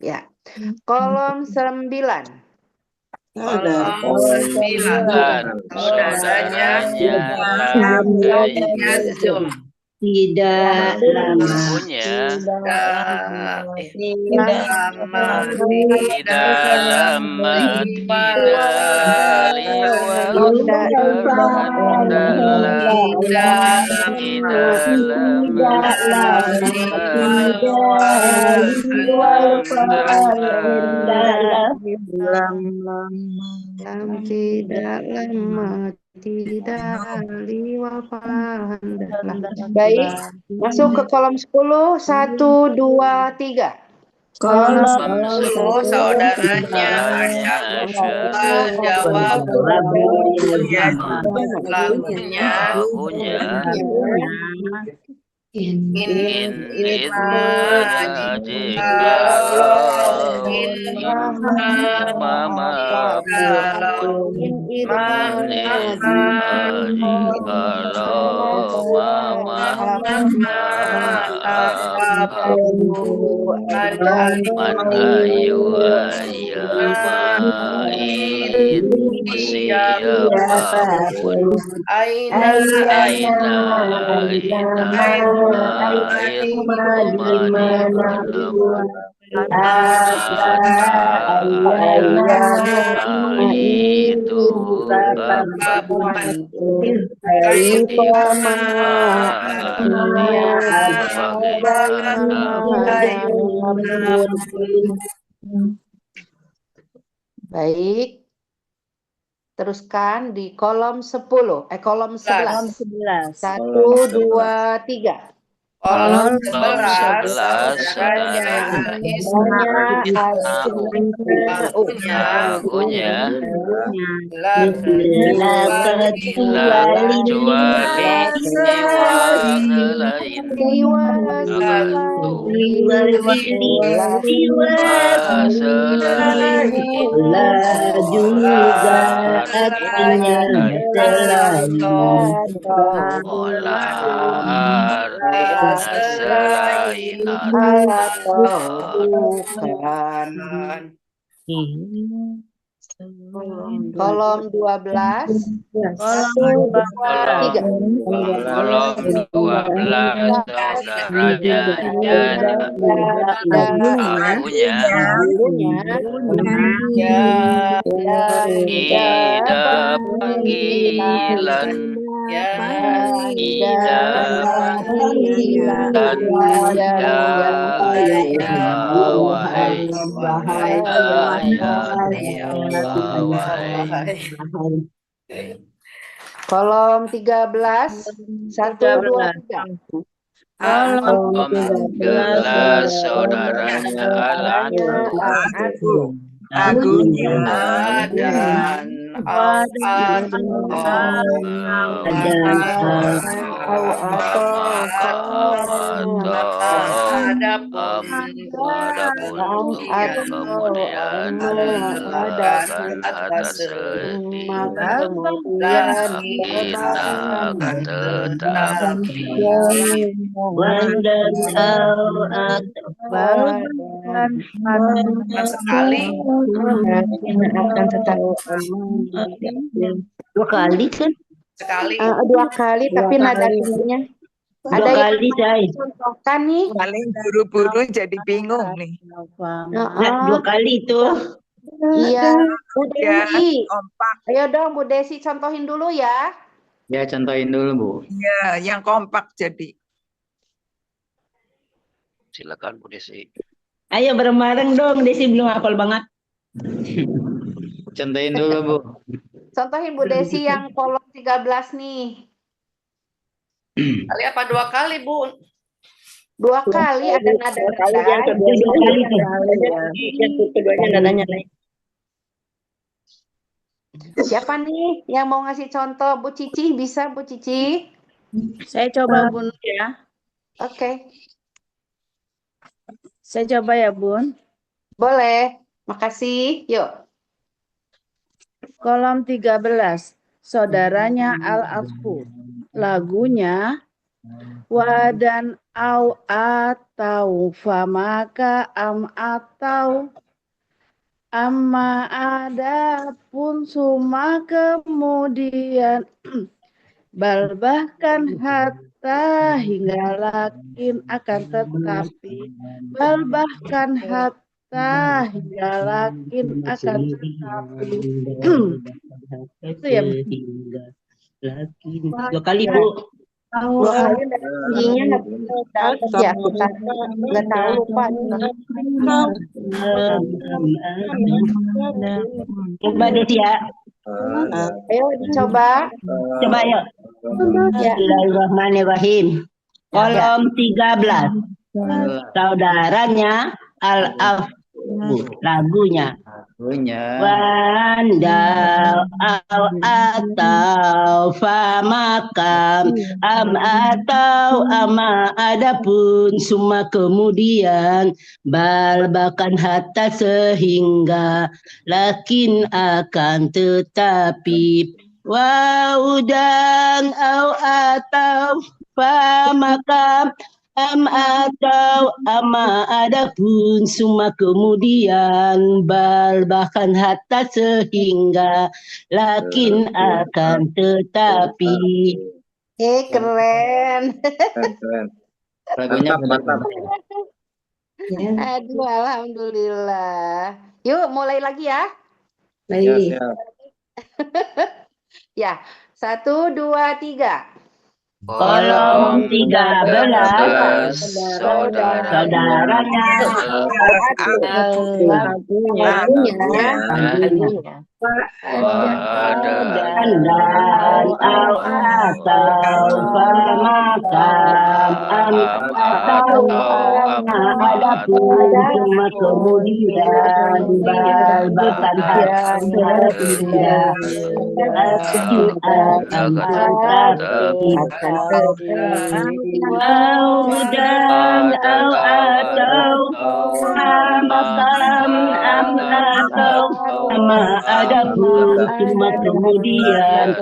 Ya. Kolom 9. saudaranya tidak Baik, masuk ke kolom 10. 1, 2, 3. Kolom 10 saudaranya menjawab lagunya siapapun, aina itu dimanapun, kata aina itu kapan Baik. Teruskan di kolom 10, kolom 11. 1, 2, 3. Kolom 11 saudaranya saudaranya lagunya lah kecuali warna lain selain atau bukan. Kolom 12. 1, 2, 3. kolom 12 saudaranya lagunya ida panggilan ida dan Kolom 13. 1, 2, 3. kolom 13 saudaranya Agung. dan adapun kemudian akan atas akan tetapi sekali akan tetapi Dua kali kan? sekali 2 kali tapi nada tingginya. Ada yang Say. contohkan nih? Paling buru-buru jadi bingung nih. Nah, 2 kali itu. Iya, Bu Ya, Desi. kompak. Ayo dong Bu Desi contohin dulu ya. Ya, contohin dulu, Bu. Ya, yang kompak jadi. silakan Bu Desi. Ayo bareng-bareng dong, Desi belum hafal banget. Contohin dulu, Bu. Contohin Bu Desi yang kolom 13 nih. kali apa 2 kali Bu? 2 kali ada nada rendah. Yang kedua 2 kali tuh. Yang keduanya nadanya naik. Siapa nih yang mau ngasih contoh? Bu Cici bisa Bu Cici? Saya coba Bun ya. Oke. Saya coba ya Bun. Boleh. Makasih. Yuk. Kolom 13. Saudaranya Al-Asfur. Lagunya wadan au atau famaka am atau amma adapun suma kemudian bal bahkan hatta hingga lakin akan tetapi bal bahkan hatta hingga lakin akan tetapi itu ya Bu. 2 kali Bu. 2 kali nada tingginya nggak ya kita nggak tahu lupa. Coba Desi ya. Ayo dicoba. Coba yuk. Ya. Bismillahirrahmanirrahim. Kolom 13. Saudaranya Al-Af. Lagunya. Wandau au atau famakam am atau ama adapun semua kemudian bal bahkan hatta sehingga lakin akan tetapi wau dan au atau famakam atau ama adapun summa kemudian bal bahkan hatta sehingga lakin akan tetapi. Keren. Keren. Lagunya Mantap, benar-benar. Aduh, alhamdulillah. Yuk, mulai lagi ya. Ya, siap. Ya, 1, 2, 3. Kolom 13 saudaranya lagunya dan au atau pemakam atau adapun cuma kemudian bal bahkan sehingga akan tetapi au dan au atau makam atau sama adapun cuma kemudian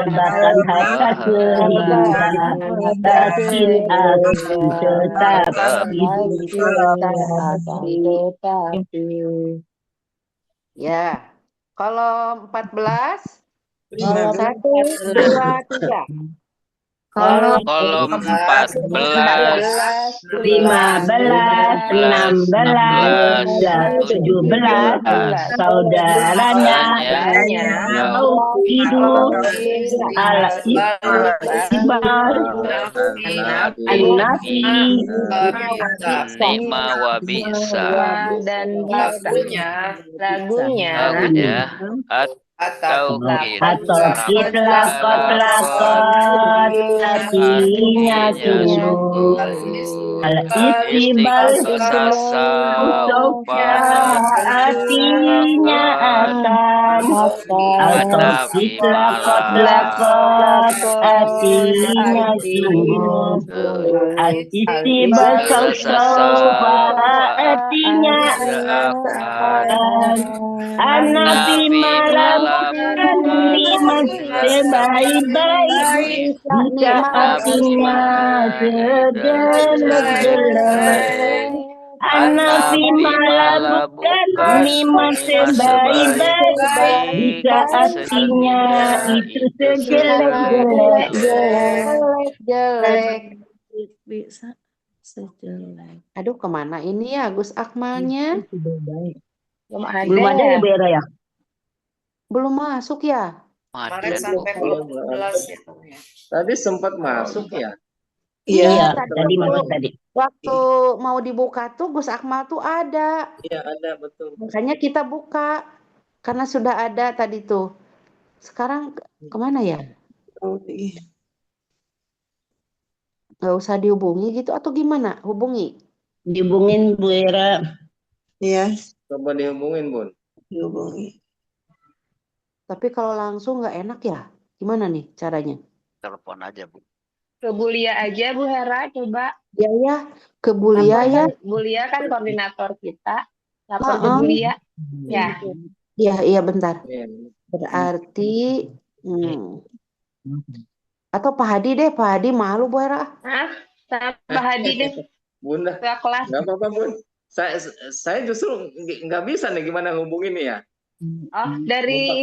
bahkan hatta sehingga lakin akan tetapi. Ya, kolom 14. 1, 2, 3. Kolom 14, 15, 16, 17 saudaranya au hidup al istibar an-nafi Nikma wa bisa. dan lagunya Atau lakot artinya sungguh al istibal usofya artinya akan atau lakot artinya sungguh al istibal sofa artinya akan Anapi melakukan nikmat sebaik-baik jika artinya sejelek-jelek. Anapi melakukan nikmat sebaik-baik jika artinya itu Jelek. bisa sejelek. Aduh, kemana ini ya Gus Akmalnya? Belum ada ya Bu Era ya? Belum masuk ya? Kemarin sampai 12 ya. Tadi sempat masuk ya? Iya, tadi tadi masuk tadi. waktu mau dibuka tuh Gus Akmal tuh ada. Iya, ada betul. Makanya kita buka karena sudah ada tadi tuh. Sekarang kemana ya? Nggak usah dihubungi gitu atau gimana? Hubungi. Dihubungin Bu Era. Iya, Coba dihubungin, Bun. dihubungi. Tapi kalau langsung nggak enak ya? Gimana nih caranya? telepon aja, Bu. Ke Bulia aja Bu Hera coba. Ya, ke Bulia ya. Bulia kan koordinator kita. Lapor ke Heeh. Bulia. Ya. Iya, bentar. Iya. Berarti atau Pak Hadi deh, Pak Hadi malu Bu Hera. Hah? Sama Pak Hadi deh. Bunda, Ke kelas. nggak apa-apa, Bun. Saya justru nggak bisa nih gimana hubungin nih ya. Oh, dari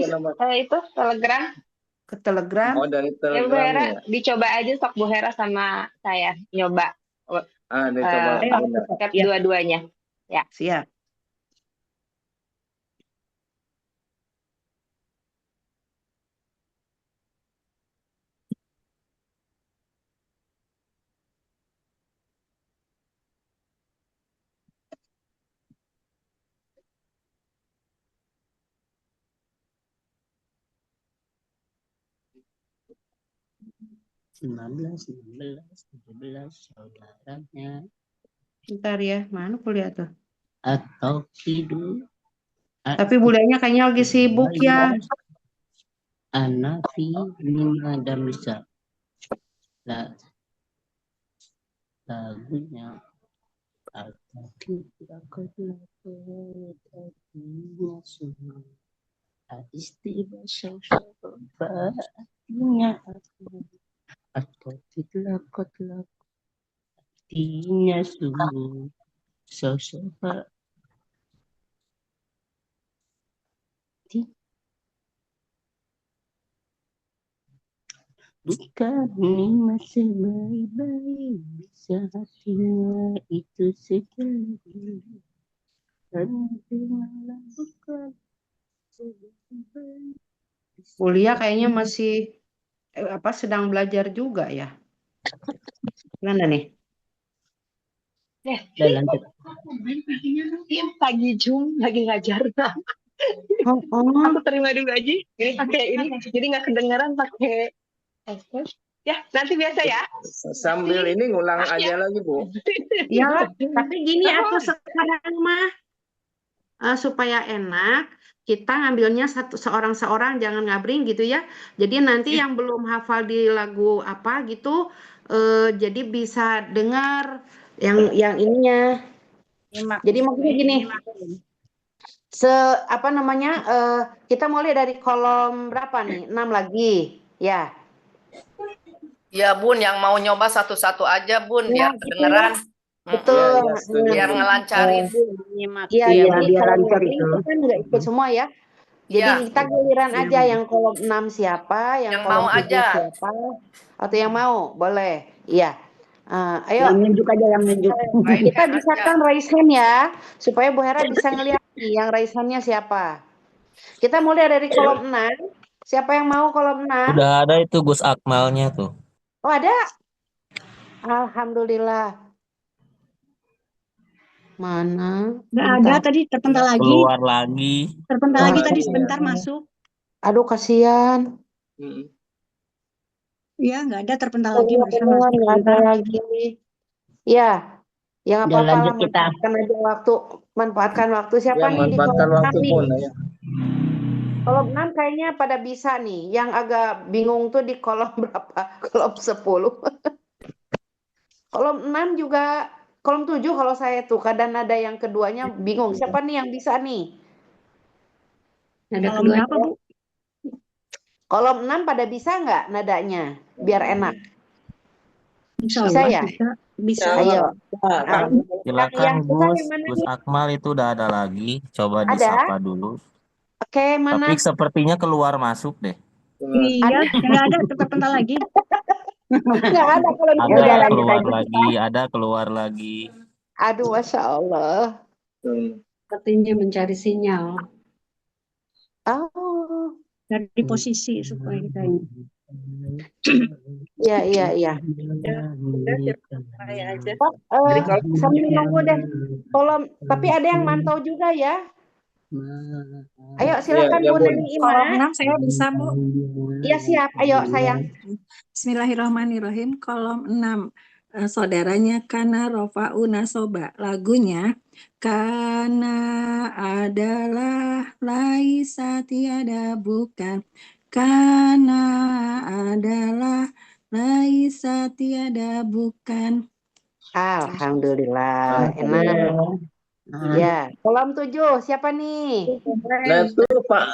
itu Telegram. Ke Telegram. Oh, dari Ya Bu Telegram Hera, ya. dicoba aja sok Bu Hera sama saya nyoba. Coba. Bunda. Chat dua-duanya. Ya. Siap. Belas, 17 saudaranya Bentar ya, mana kuliah tuh? atau hidup. Tapi bulianya kayaknya lagi sibuk ya. Anafi lima dan bisa. Lagunya atau tidak istilah artinya atau tidak Sepertinya sungguh sosok bukan nikmat sebaik-baik bisa hatinya itu sekali dan malah bukan sebaik-baik. Kuliah kayaknya masih sedang belajar juga ya. Gimana nih? Udah lanjut. Pagi Jum lagi ngajar. Aku terima dulu aja. Ini pakai ini, jadi nggak kedengeran pakai headset. Ya, nanti biasa ya. Sambil ini ngulang aja lagi, Bu. Ya, tapi gini aku sekarang mah supaya enak, kita ngambilnya seorang-seorang, jangan ngabring gitu ya. Jadi nanti yang belum hafal di lagu apa gitu, jadi bisa dengar yang ininya. Jadi maksudnya gini, kita mulai dari kolom berapa nih? 6 lagi, ya. Ya Bun, yang mau nyoba satu-satu aja Bun, biar kedengeran. Betul. Biar ngelancarin. Iya, jadi biar kalau lancar ngabring itu. itu kan nggak ikut semua ya. Jadi kita giliran aja yang kolom 6 siapa, yang kolom mau 7 aja. siapa, atau yang mau, boleh. Iya. Ayo. Yang nunjuk aja, yang nunjuk. Kita bisa kan raise hand ya, supaya Bu Hera bisa ngelihat nih yang raise hand-nya siapa. Kita mulai dari kolom 6. Siapa yang mau kolom 6? Udah ada itu Gus Akmalnya tuh. Oh, ada? Alhamdulillah. Mana? Nggak ada tadi, terpental lagi. Keluar lagi. Terpental lagi tadi sebentar masuk. Aduh, kasihan. Iya, nggak ada, terpental lagi, bisa masuk Nggak ada sebentar. lagi. Ya, yang Udah apa-apa lanjut lah, kita. manfaatkan waktu. Siapa Ya, nih di manfaatkan kolom waktu 6 pun nih? ya. Kolom 6 kayaknya pada bisa nih. Yang agak bingung tuh di kolom berapa? Kolom 10. Kolom 6 juga, kolom 7 kalau saya tuh kadang ada yang keduanya bingung. Siapa nih yang bisa nih? Nada kedua apa, Bu? Kolom 6 pada bisa nggak nadanya? Biar enak. Insya Bisa Allah ya? bisa. Ayo. Silakan yang susah Gus. yang mana Gus nih? Akmal itu udah ada lagi. Coba Ada? disapa dulu. Oke, mana? Tapi sepertinya keluar masuk deh. Iya, nggak ada, terpental lagi. Nggak ada kalau di Ada jalan keluar kita. lagi, ada keluar lagi. Aduh, Masya Allah. Sepertinya mencari sinyal. Oh. Dari posisi supaya kita ini. Iya. Saya aja. Sambil nunggu deh. Tapi ada yang mantau juga ya. Ayo silakan Bu Neni Kolom Ima. 6 saya bisa, Bu. Iya siap. Ayo sayang. Bismillahirrahmanirrahim. Kolom 6. Saudaranya Kana Rofa'u Nasoba. Lagunya Kana adalah laisa tiada bukan. Kana adalah laisa tiada bukan. Alhamdulillah. Enak. Ya, kolom 7 siapa nih? Nah itu Pak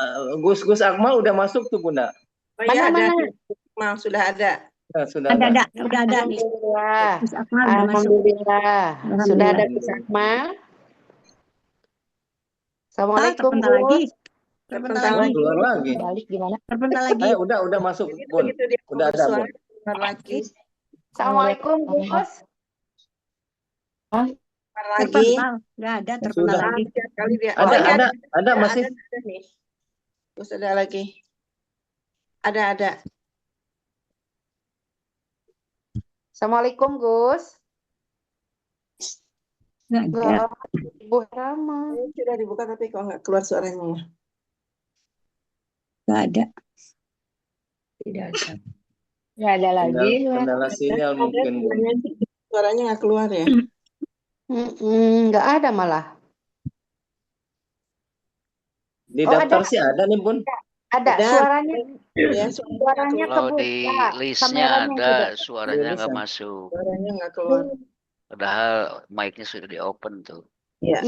Gus Akmal udah masuk tuh Bunda. Mana? Akmal sudah ada. Nah, sudah Udah ada nih. Alhamdulillah. Gus Akmal udah masuk. Alhamdulillah. Sudah ada Gus Akmal. Assalamualaikum terpental lagi. Gus. Terpental lagi. Keluar lagi. Balik gimana? Terpental lagi. Ayo udah masuk Bun. Udah ada Bun. Lagi. Assalamualaikum Gus. Terpental. Nggak ada, terpental lagi. Ada masih. Terus ada lagi. Ada. Assalamualaikum Gus. Nggak ada. Ibu Rama. Sudah dibuka tapi kok nggak keluar suaranya. Nggak ada. Tidak ada. Nggak ada lagi. Kendala sinyal mungkin Bu. Suaranya nggak keluar ya? Nggak ada malah. Di daftar sih ada nih Bun. Ada suaranya. Ya, Suaranya Kalau kebuka. di listnya Kameranya ada, juga. suaranya nggak masuk. Suaranya nggak keluar. Padahal mic-nya sudah di open tuh. Iya.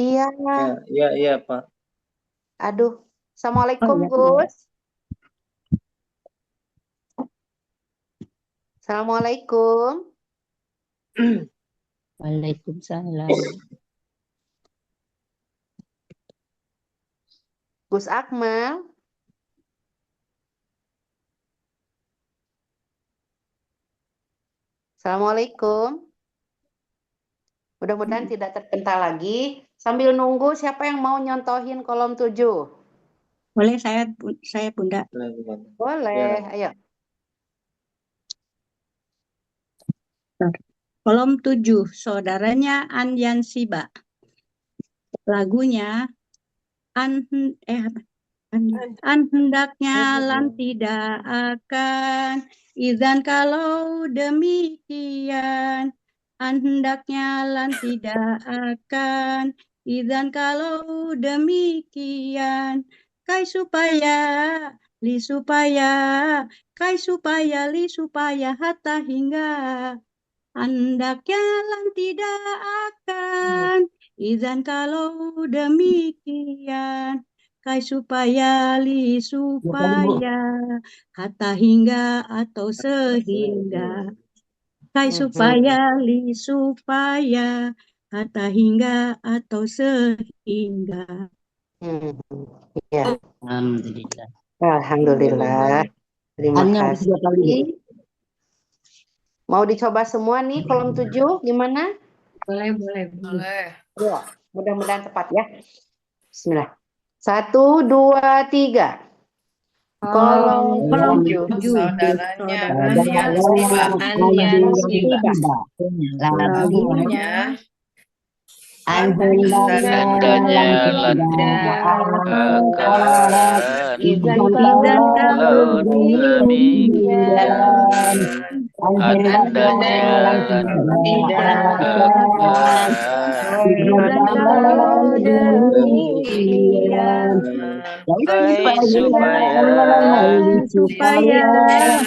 Iya. Pak. Aduh. Assalamualaikum Gus. Assalamualaikum. Waalaikumsalam. Gus Akmal. Assalamualaikum. Mudah-mudahan tidak terpental lagi. Sambil nunggu, siapa yang mau nyontohin kolom 7? Boleh saya Bunda. Boleh, ayo. Kolom 7, saudaranya Anyan Siba. Lagunya hendaknya lan tidak akan, izan kalau demikian. Hendaknya lan tidak akan, izan kalau demikian. Kai supaya, li supaya, kai supaya, li supaya, hatta hingga. Hendaknya lan tidak akan, izan kalau demikian. Kai supaya, li supaya, hatta hingga atau sehingga. Kai supaya, li supaya, hatta hingga atau sehingga. Ya. Alhamdulillah. Alhamdulillah. Terima Hanya kasih. 3 kali. Mau dicoba semua nih kolom 7 gimana? Boleh. Ya, mudah-mudahan tepat ya. Bismillah. 1, 2, 3. Kolom 7. Saudaranya Anyan Siba. Lagunya Hendaknya lan tidak akan, izan kalau demikian. Hendaknya lan tidak akan, izan kalau demikian. Kai supaya, li supaya, kalau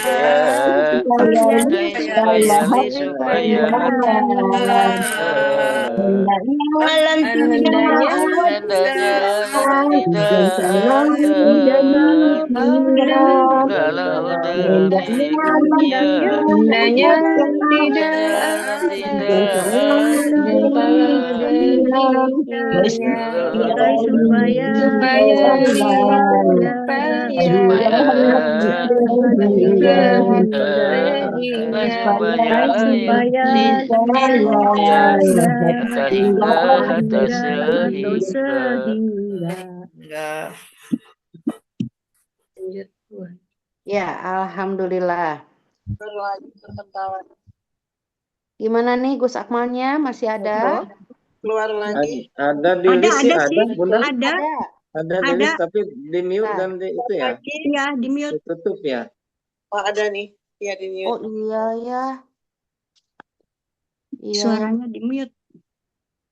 Ya, alhamdulillah. Gimana nih Gus Akmalnya? Masih ada? Keluar lagi. Ada di list sih, ada Bunda. Ada. Di list tapi di mute dan di itu ya. Iya, di mute. Tutup ya. Oh, ada nih. Iya, di mute. Oh iya ya. Iya. Suaranya di mute.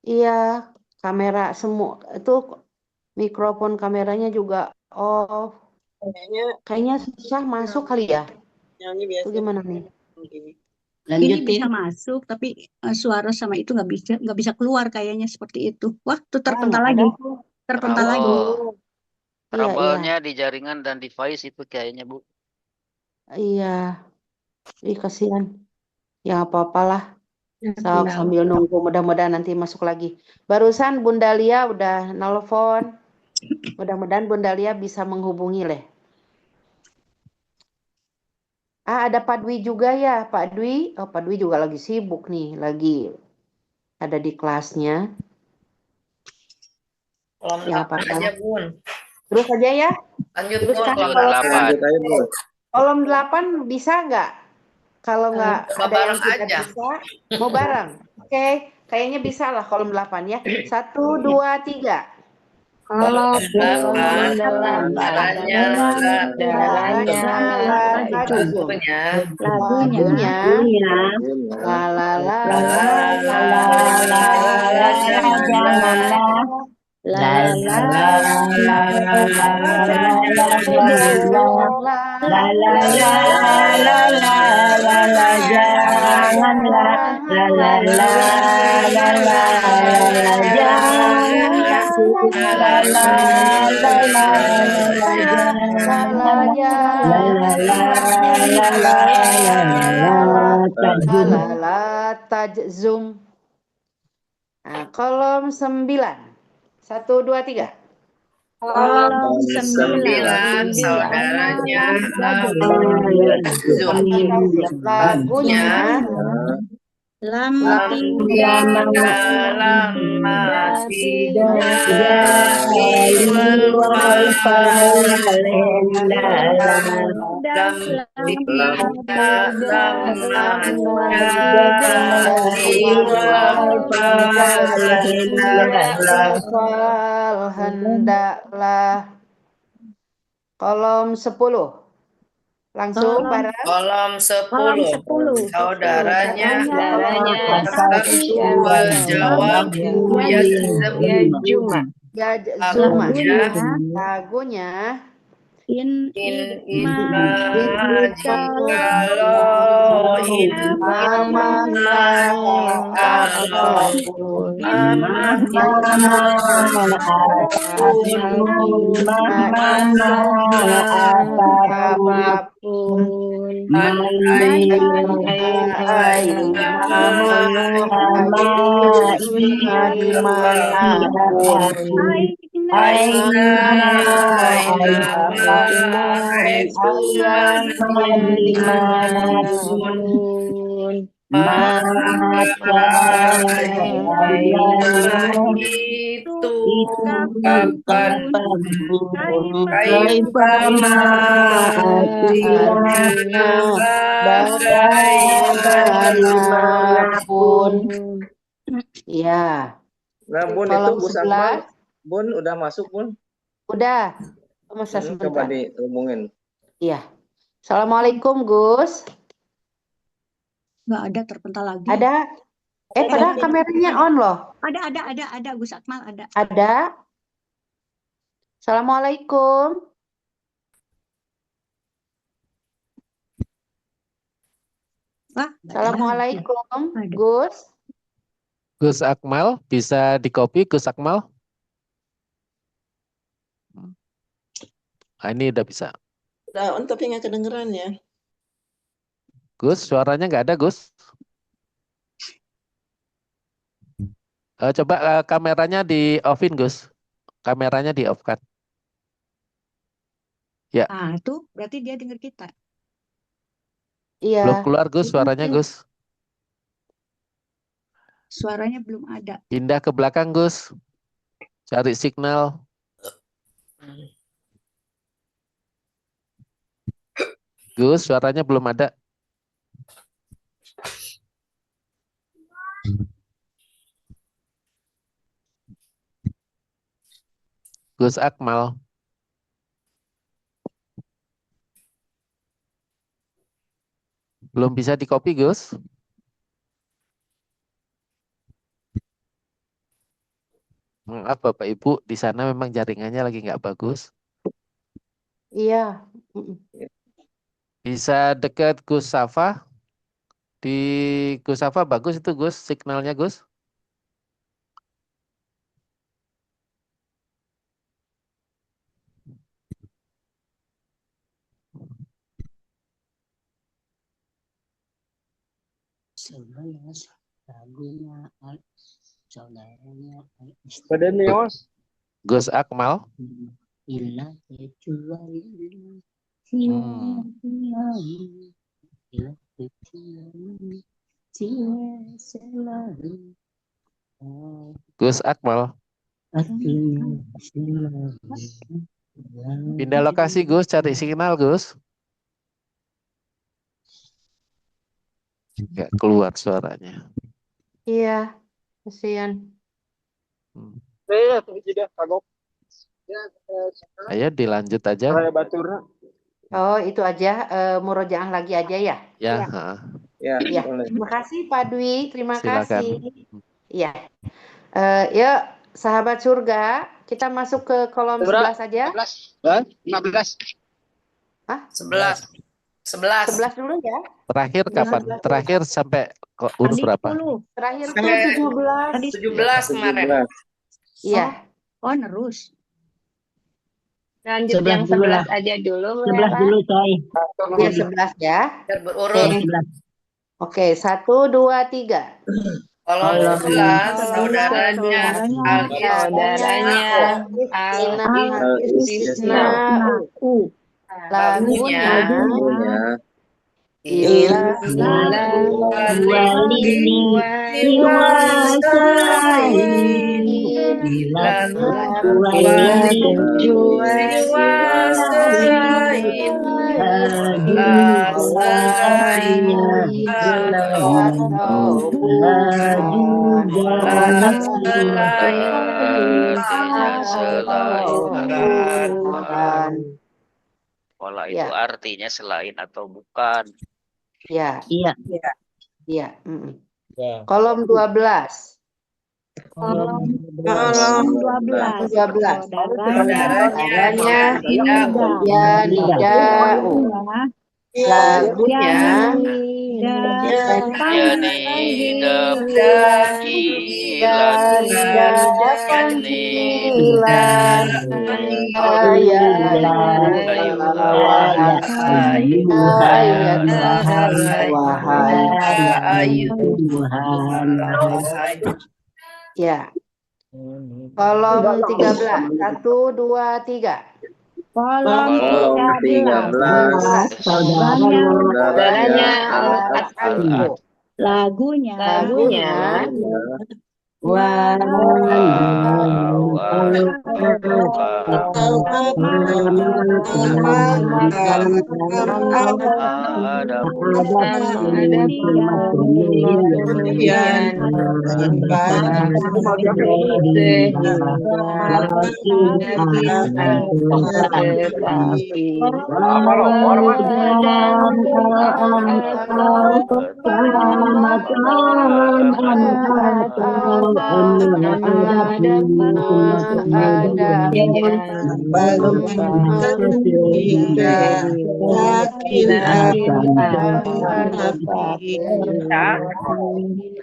Iya, kamera semua itu mikrofon kameranya juga off. Kayaknya susah masuk kali ya. Itu gimana nih? Ini bisa masuk tapi suara sama itu nggak bisa keluar kayaknya seperti itu. Wah, tuh terpental lagi. Terpental lagi. trouble-nya di jaringan dan device itu kayaknya Bu. Iya. Ih, kasihan. Ya apa-apalah. Sambil nunggu mudah-mudahan nanti masuk lagi. Barusan Bunda Lia udah nelpon. Mudah-mudahan Bunda Lia bisa menghubungi leh. Ada Pak Dwi juga ya, Pak Dwi. Oh, Pak Dwi juga lagi sibuk nih, lagi ada di kelasnya. Kolom Ya, 8 aja, Bun. Terus aja ya. Lanjut, Terus Bun, kan kolom kalau 8. kolom 8 bisa nggak? Kalau nggak Coba ada yang bareng tidak aja. bisa, mau bareng. Oke, kayaknya bisa lah kolom 8 ya. 1, 2, 3. Kalau Tajzum. Nah, kolom 9. 1, 2, 3. Kolom 9. Saudaranya Lagunya Lam dalam hendaklah. Kolom 10. Langsung bareng. kolom 10. Saudaranya jawab ya Zuma. Lagunya In kalau itu bagaimanapun. Ya. Nah, Bun, itu Kolom Gus 11. Akmal, Bun udah masuk, Bun. Udah. Masa sebentar. Coba dihubungin. Iya. Assalamualaikum, Gus. Nggak ada, terpental lagi. Ada? Padahal kameranya on loh. Ada Gus Akmal ada. Ada. Assalamualaikum. Wah, Assalamualaikum, Gus. Gus Akmal, bisa di-copy Gus Akmal? Ini udah bisa. Udah on tapi nggak kedengeran ya. Gus, suaranya nggak ada, Gus. Coba kameranya di-off-in, Gus. Kameranya di-off-kan. Ya. Ah, itu berarti dia dengar kita. Iya. Belum keluar, Gus, suaranya, Gus. Suaranya belum ada. Pindah ke belakang, Gus. Cari signal. Gus, suaranya belum ada. Gus Akmal. Belum bisa di-copy, Gus. Maaf Bapak Ibu, di sana memang jaringannya lagi nggak bagus. Iya. Bisa dekat Gus Safa. Di Gus Safa bagus itu, Gus, signalnya, Gus. Gus Akmal. Gus Akmal. Pindah lokasi, Gus, cari signal, Gus. Nggak keluar suaranya. Iya, kasihan. Ayo dilanjut aja. Oh, itu aja, murojaah lagi aja ya? Ya. Ya. Terima kasih Pak Dwi, terima Silakan. kasih. Iya. Yuk, sahabat surga, kita masuk ke kolom 11 aja. 15. Hah? 11 dulu ya. Terakhir kapan? Terakhir sampai urut berapa? Terakhir tuh Sampai 17. 17 kemarin. Iya. Oh, nerus. Lanjut yang 11 aja dulu. 11 dulu, coy. Ya, 11 ya. Biar berurut. Oke, 1, 2, 3. Kolom Kolom 11 saudaranya saudaranya Al-Istisna'u. lagunya Pola itu artinya selain atau bukan. Ya. Iya. Iya. Kolom 12. Kolom 12. Saudaranya ya nida'u. Lagunya ya. Kolom 13. 1, 2, 3. Kolom 13. saudaranya Al-As'ad. Lagunya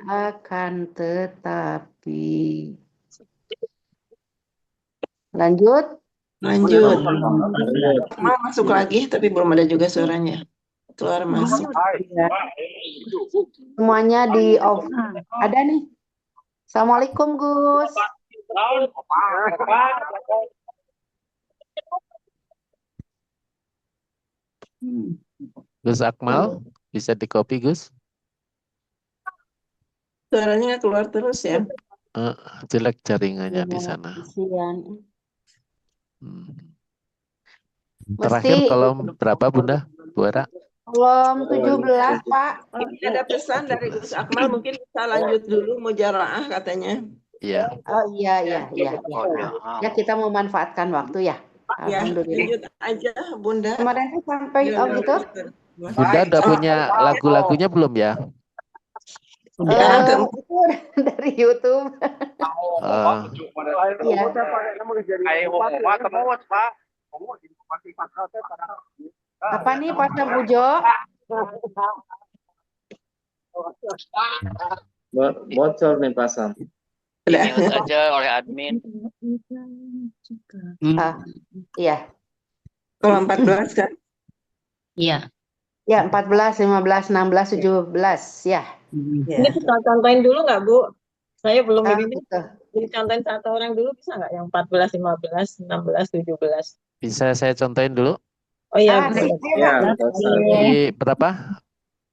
akan tetapi. Lanjut. Masuk lagi tapi belum ada juga suaranya. Keluar masuk. Semuanya di off. Ada nih. Assalamualaikum Gus. Gus Akmal, bisa di copy Gus? Suaranya nggak keluar terus ya. Jelek jaringannya di sana. Terakhir kolom berapa Bunda? Bu Era? Kolom 17 Pak. Ini ada pesan dari Gus Akmal, mungkin bisa lanjut dulu mujaraah katanya. Iya. Oh iya. Ya kita memanfaatkan waktu ya. Ya, Alhamdulillah. lanjut aja Bunda. Kemarin tuh sampai gitu. Bunda udah punya lagu-lagunya belum ya? Itu dari YouTube. Iya. Apa nih Pak Bujo? Bocor nih pasang. Di-mute aja oleh admin. Iya. Kalau 14 kan? Iya. Ya, 14, 15, 16, 17 ya. Ini bisa contohin dulu nggak Bu? Saya belum ini. Betul. Contohin satu orang dulu bisa nggak? Yang 14, 15, 16, 17. Bisa saya contohin dulu? Oh iya. Di berapa?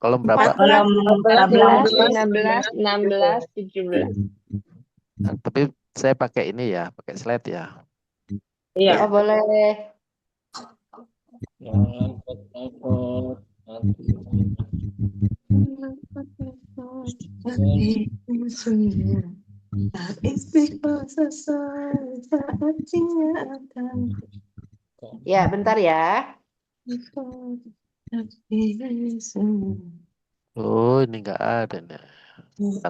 Kolom berapa? Kolom 14, 15, 16, 17. Nah, tapi saya pakai ini ya, pakai slide ya. Iya. Oh, boleh. Ya, bentar ya. Oh, ini enggak ada nih. Ada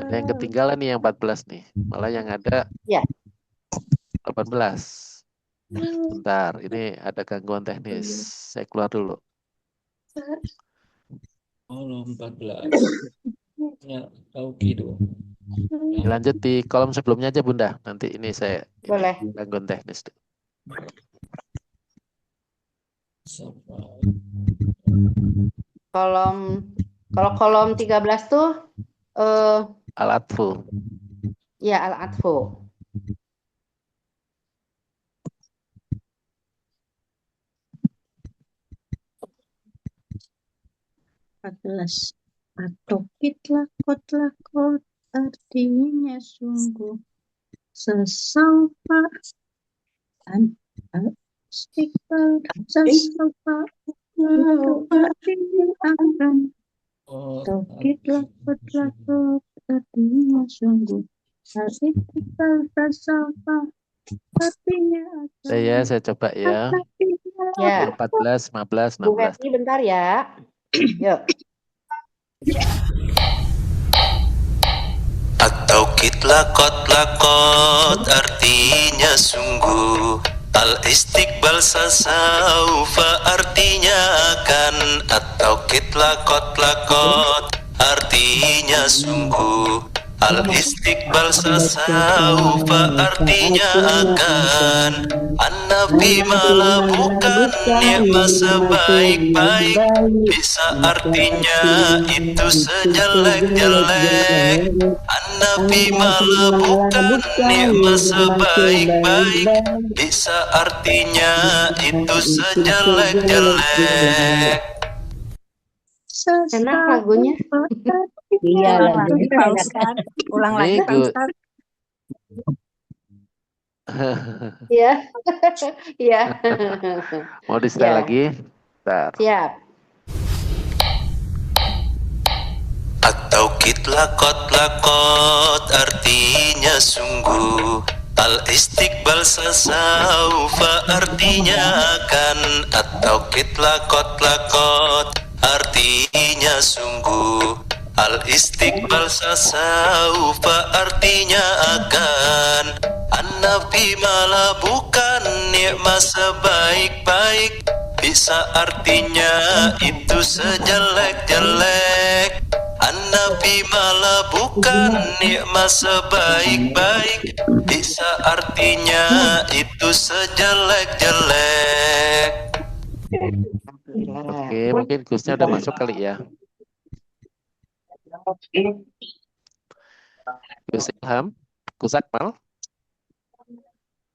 yang ketinggalan nih yang 14 nih. Malah yang ada 18. Bentar, ini ada gangguan teknis. Saya keluar dulu. Kolom 14. Ya, Taukido. Lanjut di kolom sebelumnya aja Bunda. Nanti ini saya Boleh. gangguan teknis. Kalau kolom 13 tuh Al-atfu. Ya, al-atfu. Atokit lakot artinya sungguh sesaupa istiqbal sesaupa artinya akan tokit lakot artinya sungguh istiqbal sesaupa artinya akan Saya coba ya. Ya. 14, 15, Bu 16. Happy bentar ya. Yuk. At-taukid lakot artinya sungguh, al-istiqbal sasaufa artinya akan. At-taukid lakot artinya sungguh, al-istiqbal sasaufa artinya akan. An-nabi malah bukan nikmat sebaik-baik, bisa artinya itu sejelek-jelek. An-nabi malah bukan nikmat sebaik-baik, bisa artinya itu sejelek-jelek. Enak lagunya. Iya, lagi Pak Ustadz. Ulang lagi Pak Ustadz. Iya. Iya. Mau di-setel lagi? Bentar. Siap. At-taukid lakot artinya sungguh, al-istiqbal sasaufa artinya akan. At-taukid lakot artinya sungguh, al-istiqbal sasaufa artinya akan. An-nabi malah bukan nikmat sebaik-baik, bisa artinya itu sejelek-jelek. An-nabi malah bukan nikmat sebaik-baik, bisa artinya itu sejelek-jelek. Oke, mungkin Gusnya udah masuk kali ya. Gus Ilham, Gus Akmal.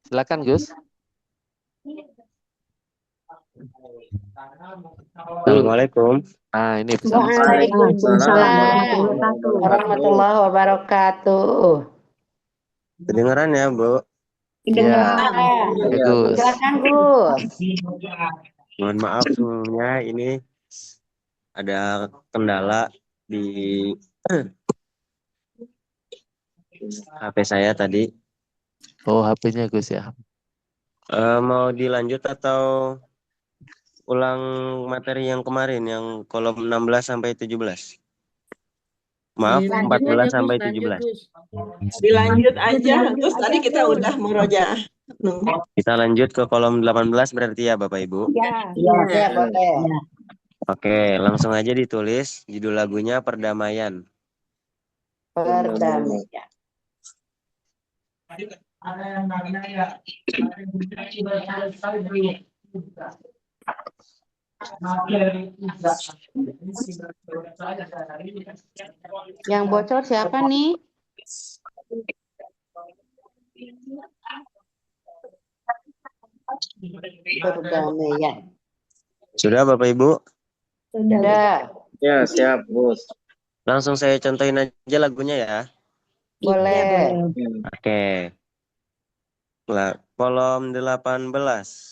Silakan Gus. Assalamualaikum. Nah, ini bisa. Waalaikumsalam warahmatullahi wabarakatuh. Kedengeran ya, Bu? Iya. Bagus. Silakan Gus. Mohon maaf sebelumnya, ini ada kendala di HP saya tadi. Oh, HP-nya Gus ya. Mau dilanjut atau ulang materi yang kemarin yang kolom 16 sampai 17? Maaf, 14 sampai 17. Dilanjut aja, Gus. Tadi kita udah murojaah. Kita lanjut ke kolom 18 berarti ya Bapak Ibu? Iya, boleh. Oke, langsung aja ditulis judul lagunya Perdamaian. Perdamaian. Yang bocor siapa nih? Perdamaian. Sudah Bapak Ibu? Sudah. Ya, siap, Gus. Langsung saya contohin aja lagunya ya. Boleh. Oke. Kolom 18,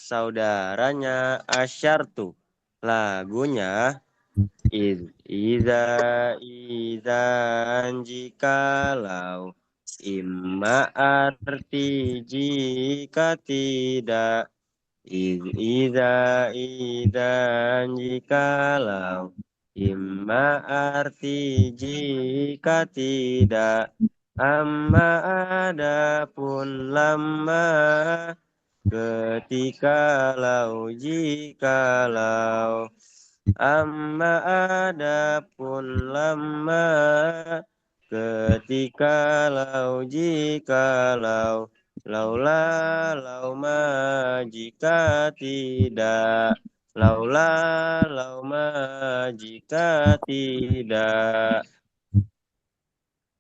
saudaranya Asyartu. Lagunya Iza jikalau, imma arti jika tidak. Iza jikalau, imma arti jika tidak. Amma adapun lama, ketika lau jikalau. Amma adapun lama, ketika lau jikalau. Laula lauma jika tidak. Laula lauma jika tidak.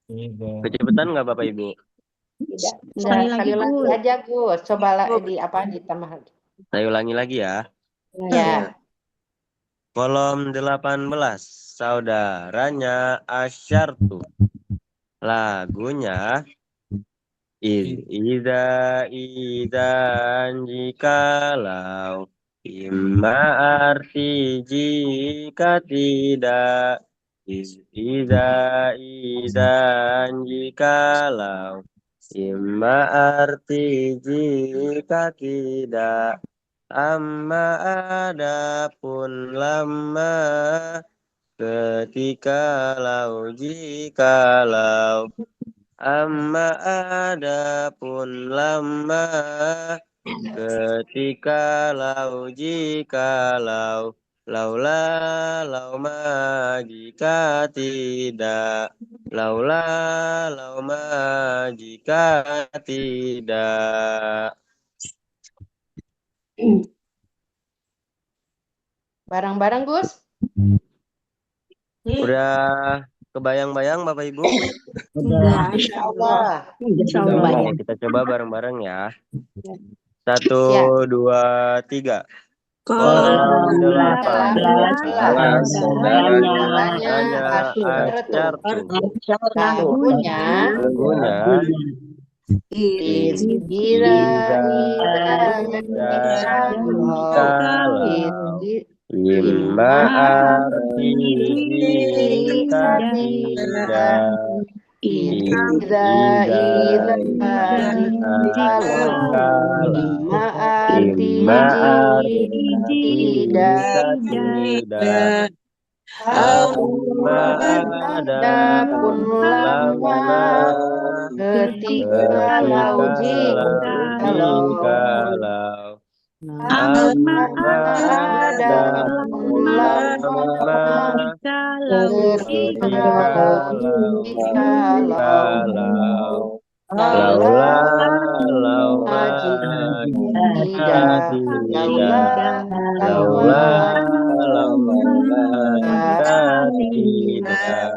Kecepatan nggak Bapak Ibu? Tidak. Sekali Enggak, lagi, sekali lagi Bu. aja Gus. Coba ditambah lagi. Saya ulangi lagi ya. Ya. Kolom 18. Saudaranya Asyartu. Lagunya Idan jikalau, imma arti jika tidak, idan jikalau, imma arti jika tidak, amma adapun lama, ketika lau jikalau, amma adapun lama, ketika lau jikalau, laula lauma jika tidak, laula lauma jika tidak. Barang-barang Gus? Udah kebayang-bayang Bapak Ibu? Udah. Insya Allah. Insya Allah. Oke, kita coba bareng-bareng ya. 1, Siap. 2, 3. Kolom 18. Saudaranya Asyartu. Lagunya Kalau imma arti jika tidak, imma arti jika tidak, amma adapun lama, ketika lau jikalau, amma adapun lama, ketika lau jikalau, laula lauma tidak, laula lauma tidak.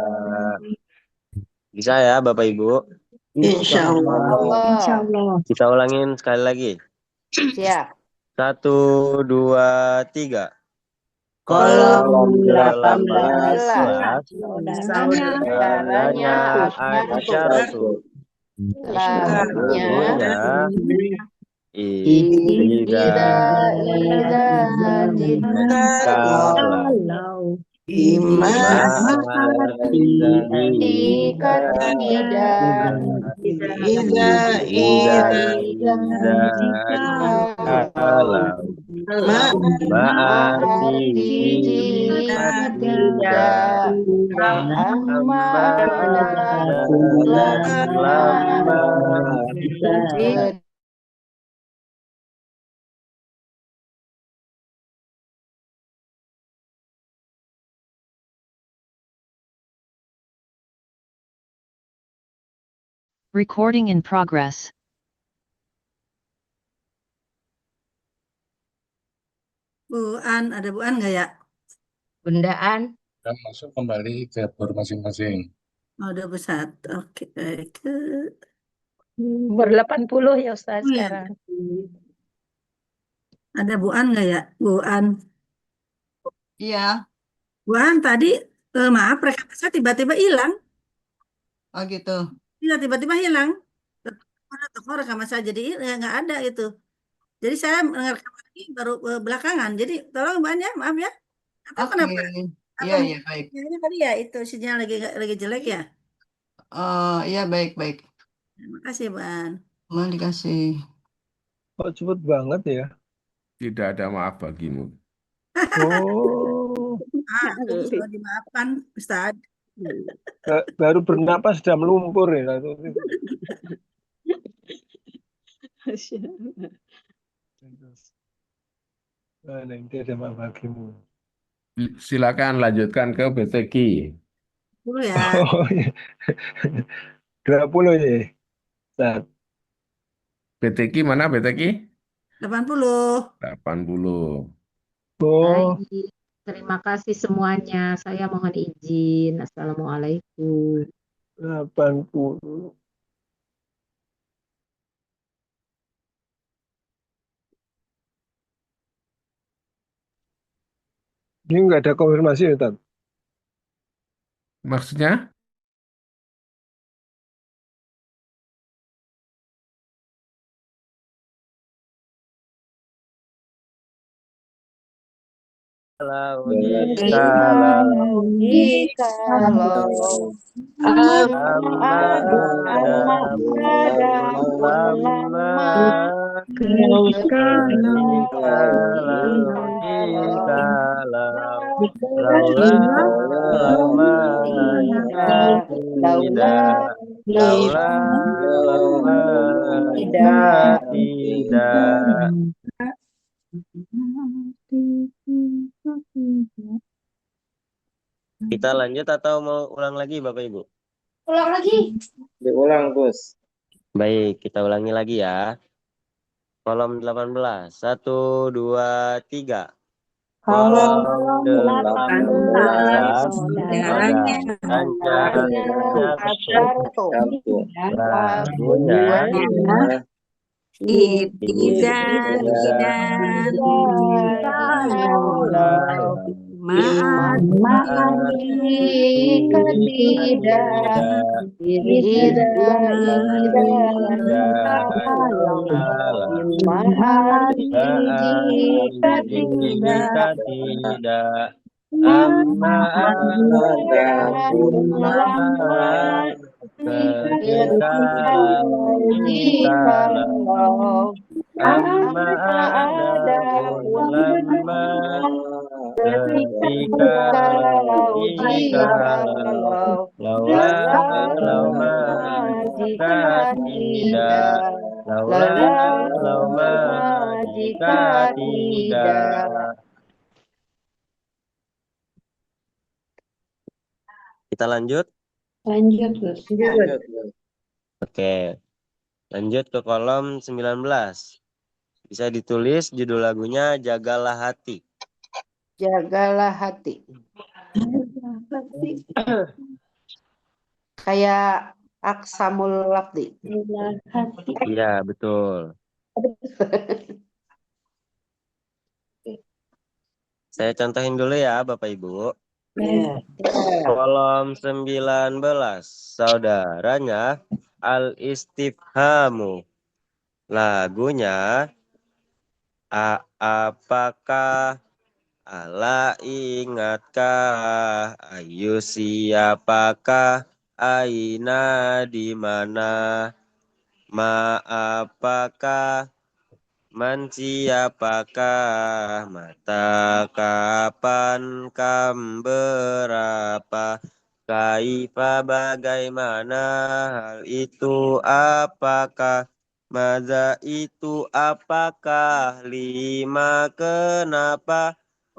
Bisa ya Bapak Ibu? Insya Allah. Kita ulangin sekali lagi. Siap. 1, 2, 3. Kolom 18. Saudaranya Asyartu. Lagunya kalau Imma jika tidak, kalau ma'arti jika tidak, amma lama, Recording in progress. Bu An, ada Bu An nggak ya? Bunda An. Dan masuk kembali ke bor masing-masing. Oh, udah besar. Oke, baik. Ber-80 ya Ustaz Oh, ya. sekarang. Ada Bu An nggak ya? Bu An. Iya. Bu An tadi, maaf, rekaman saya tiba-tiba hilang. Oh gitu. Iya, tiba-tiba hilang. Toko rekaman saya jadi nggak ada itu. Jadi saya ngerekam lagi baru belakangan. Jadi tolong Bu An ya, maaf ya. Atau Oke. kenapa? Iya, Apa iya, baik. ini tadi ya itu sinyal lagi jelek ya? Iya, baik. Terima kasih, Bu An. Mau dikasih. Kok cepet banget ya? Tidak ada maaf bagimu. Oh, Sudah dimaafkan, Ustaz. baru bernapas sudah melumpur ya. Nah, ini ada maaf bagimu. Silakan lanjutkan ke BTQ. 10 ya. Oh, iya. 20 ya. Ustaz. BTQ mana BTQ? 80. 80. Oh, Terima kasih semuanya. Saya mohon izin. Assalamualaikum. 80. Ini nggak ada konfirmasi ya, Tan? Maksudnya? Kalau Jikalau amma ada ulama jikalau laula lama tidak lama tidak. Kita lanjut atau mau ulang lagi Bapak Ibu? Ulang lagi. Diulang, Gus. Baik, kita ulangi lagi ya. Kolom 18. 1, 2, 3. Kolom 18. Saudaranya lagunya tidak amma ada ulama ketika jikalau amma ada ulama ketika jikalau laula lauma jika tidak laula lauma jika tidak. Kita lanjut. Lanjut, Gus. Oke. Lanjut ke kolom 19. Bisa ditulis judul lagunya Jagalah Hati. Jagalah hati. Kayak Aksamul Lafdi. Iya, betul. Saya contohin dulu ya, Bapak Ibu. Kolom 19. Saudaranya Al-Istifhamu. Lagunya apakah, ala ingatkah, ayo siapakah, aina di mana, ma apakah, man siapakah, mata kapan, kam berapa, kaifa bagaimana, hal itu apakah, maza itu apakah, lima kenapa,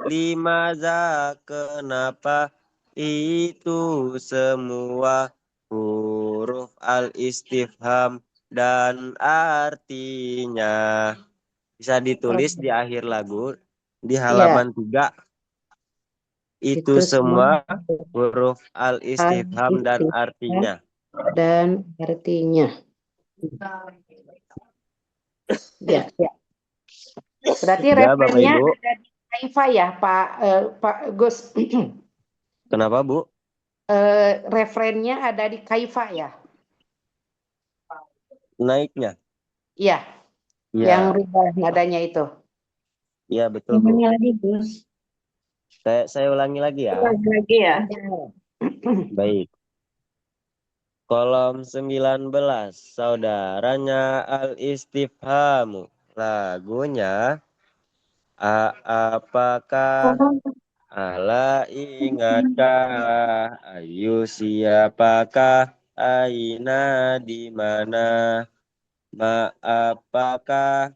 limaza kenapa, itu semua huruf al-istifham dan artinya. Bisa ditulis di akhir lagu di halaman 3. Itu semua huruf al-istifham dan artinya. Dan artinya. Ya. Berarti referensinya ada di Kaifa ya, Pak Gus. Kenapa, Bu? Referennya ada di Kaifa ya? Naiknya? Iya. Ya. Yang rubah nadanya itu. Iya, betul, Bu. Lagi, Gus. Saya ulangi lagi ya. Ulangi lagi ya. Baik. Kolom 19. Saudaranya Al-Istifhamu. Lagunya apakah, ala ingatkah, ayo siapakah, aina di mana, ma apakah,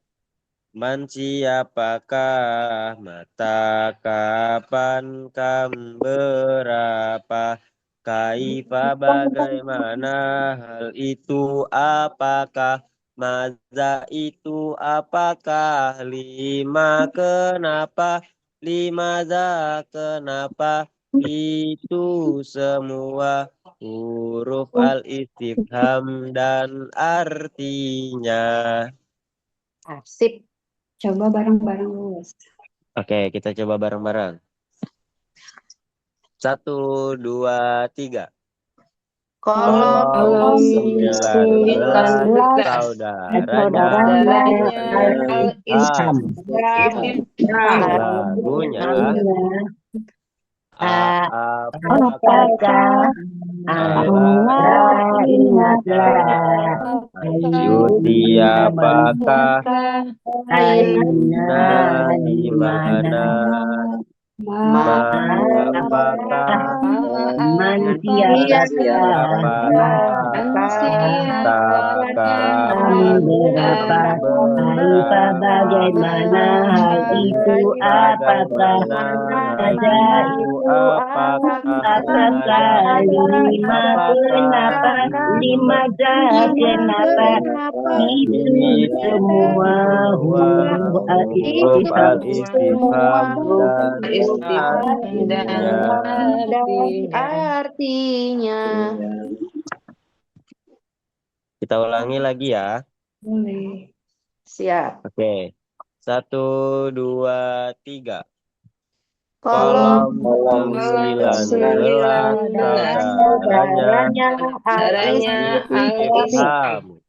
man siapakah, mata kapan, kam berapa, kaifa bagaimana, hal itu apakah, maza itu apakah, lima kenapa, limaza kenapa, itu semua huruf al-istifham dan artinya. Sip. Coba bareng-bareng Gus. Oke, kita coba bareng-bareng. 1, 2, 3. Kolom 19 saudaranya al-istifham. Lagunya apakah Allah ingatlah ayu siapakah aina di mana apakah man siapakah berapa bagaimana hal itu apakah ada itu apakah lima kenapa itu semua huruf al-istifham dan artinya. Kita ulangi lagi ya. Boleh. Siap. Oke. 1, 2, 3. Kolom 19 saudaranya al-istifham.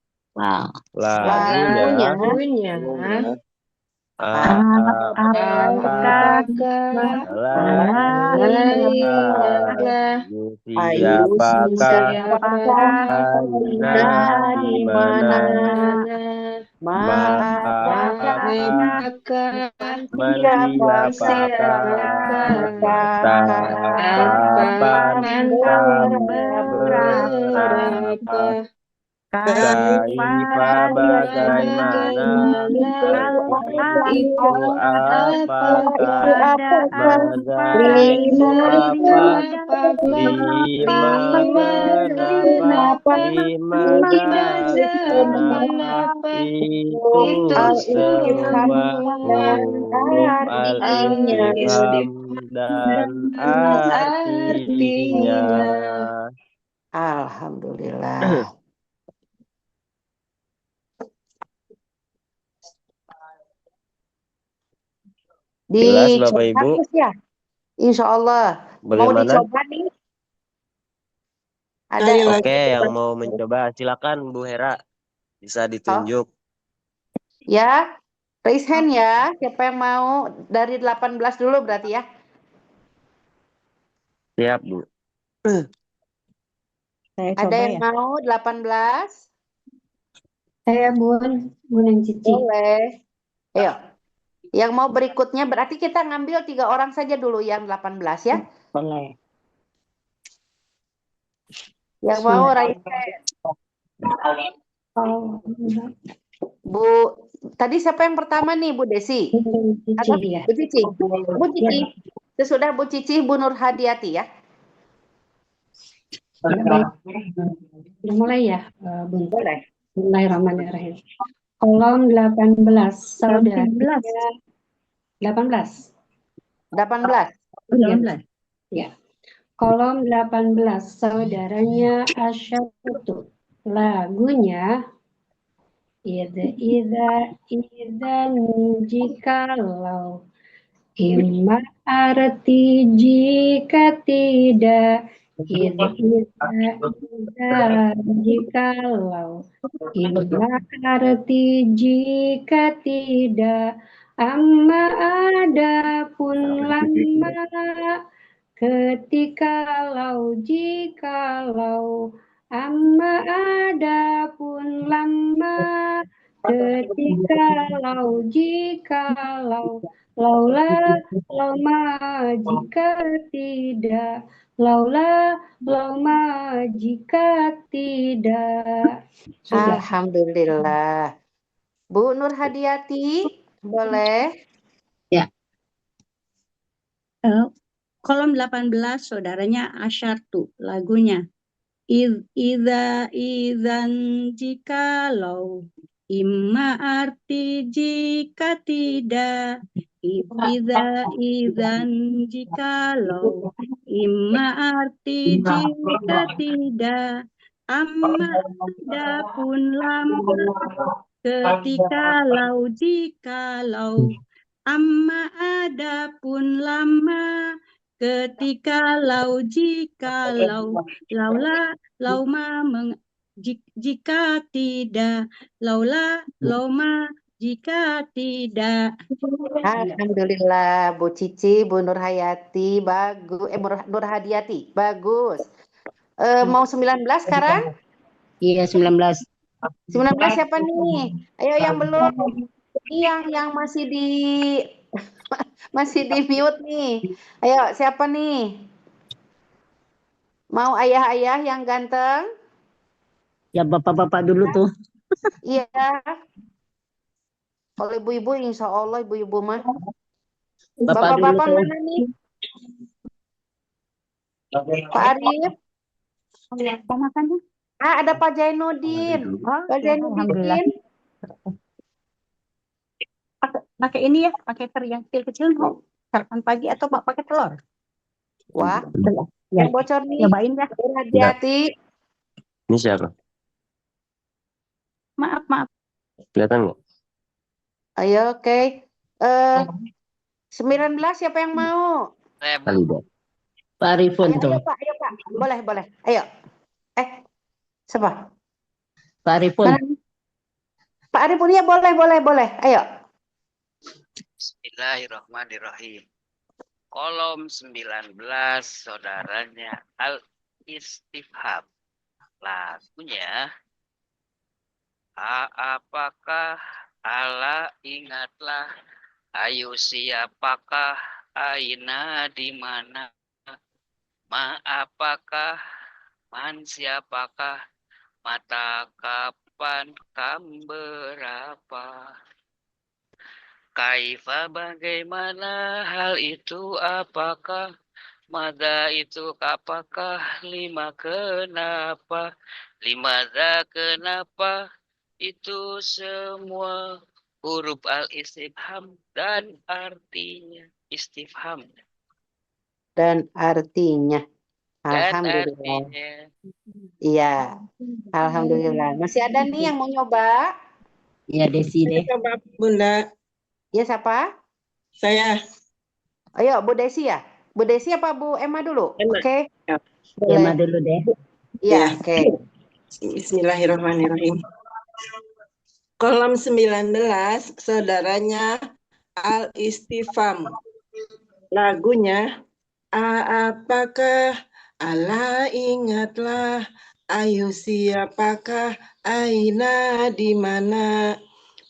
Lagunya apakah siapakah aina di mana siapakah kapan berapa kaifa bagaimana itu apakah maza itu apa lima kenapa kenapa itu semua huruf al-istifham dan artinya. Alhamdulillah. Jelas Bapak Ibu? Ya? Insya Allah. Boleh mau mana? dicoba nih? Ada. Oke, yang mau mencoba silakan Bu Hera, bisa ditunjuk. Ya, raise hand ya. Siapa yang mau dari 18 dulu berarti ya? Siap Bu. Ada yang mau 18? Saya Bun yang Cici. Boleh. Ayo. Yang mau berikutnya berarti kita ngambil 3 orang saja dulu yang 18 ya. Boleh. Yang mau raise hand. Bu, tadi siapa yang pertama nih Bu Desi? Atau Bu Cici? Bu Cici. Sesudah Bu Cici, Bu Nur Hadiati ya. Udah mulai ya, Bun? Boleh. Bismillahirrahmanirrahim. Kolom 18 saudara. 18. 18. Ya. Kolom 18 saudaranya Asyatu. Lagunya Idan jikalau, imma arti jika tidak, jikalau, imma arti jika tidak, amma adapun lama, ketikalau jikalau, amma adapun lama, ketikalau jikalau, laula lauma jika tidak, laula lauma jika tidak. Sudah. Alhamdulillah. Bu Nur Hadiati, boleh? Ya. Kolom 18 saudaranya Asyartu, lagunya idzan jikalau, imma arti jika tidak, Idzan jikalau, imma arti jika tidak, amma adapun lama, ketika lau jikalau, amma adapun lama, ketika lau jikalau, laula lauma jika tidak, laula lauma jika tidak. Alhamdulillah, Bu Cici, Bu Nur Hayati, bagus. Nur Hadiati, bagus. Mau 19 sekarang? Iya, 19. 19 siapa nih? Ayo yang belum. Yang masih di mute nih. Ayo, siapa nih? Mau ayah-ayah yang ganteng? Ya bapak-bapak dulu tuh. Iya. Kalau ibu-ibu, insya Allah ibu-ibu mah. Bapak-bapak mana nih? Pak Arif? Ada Pak Jainuddin. Pak Jainuddin. Pakai ini ya, pakai teri yang kecil-kecil mau sarapan pagi atau pakai telur? Wah, yang bocor nih. Cobain ya. Hati-hati. Ini siapa? Maaf. Kelihatan nggak? Ayo, oke. 19 siapa yang mau? Alida. Pak Arifun tuh. Ayo Pak. Boleh. Ayo. Siapa? Pak Arifun. Pak Arifun ya boleh. Ayo. Bismillahirrahmanirrahim. Kolom 19 saudaranya Al-Istifham. Lagunya apakah, ala ingatlah, ayo siapakah, aina di mana, ma apakah, man siapakah, mata kapan, kam berapa. Kaifa bagaimana, hal itu apakah, mada itu apakah, lima kenapa, limadza kenapa, itu semua huruf al-istifham dan artinya istifham. Dan artinya. Alhamdulillah. Iya. Alhamdulillah. Masih ada nih yang mau nyoba? Iya, Desi deh. Coba Bunda. Ya, siapa? Saya. Ayo, Bu Desi ya? Bu Desi apa Bu Emma dulu? Oke. Emma dulu deh. Iya, oke. Bismillahirrahmanirrahim. Kolom 19, saudaranya Al-Istifham. Lagunya, apakah, ala ingatlah, ayo siapakah, aina di mana,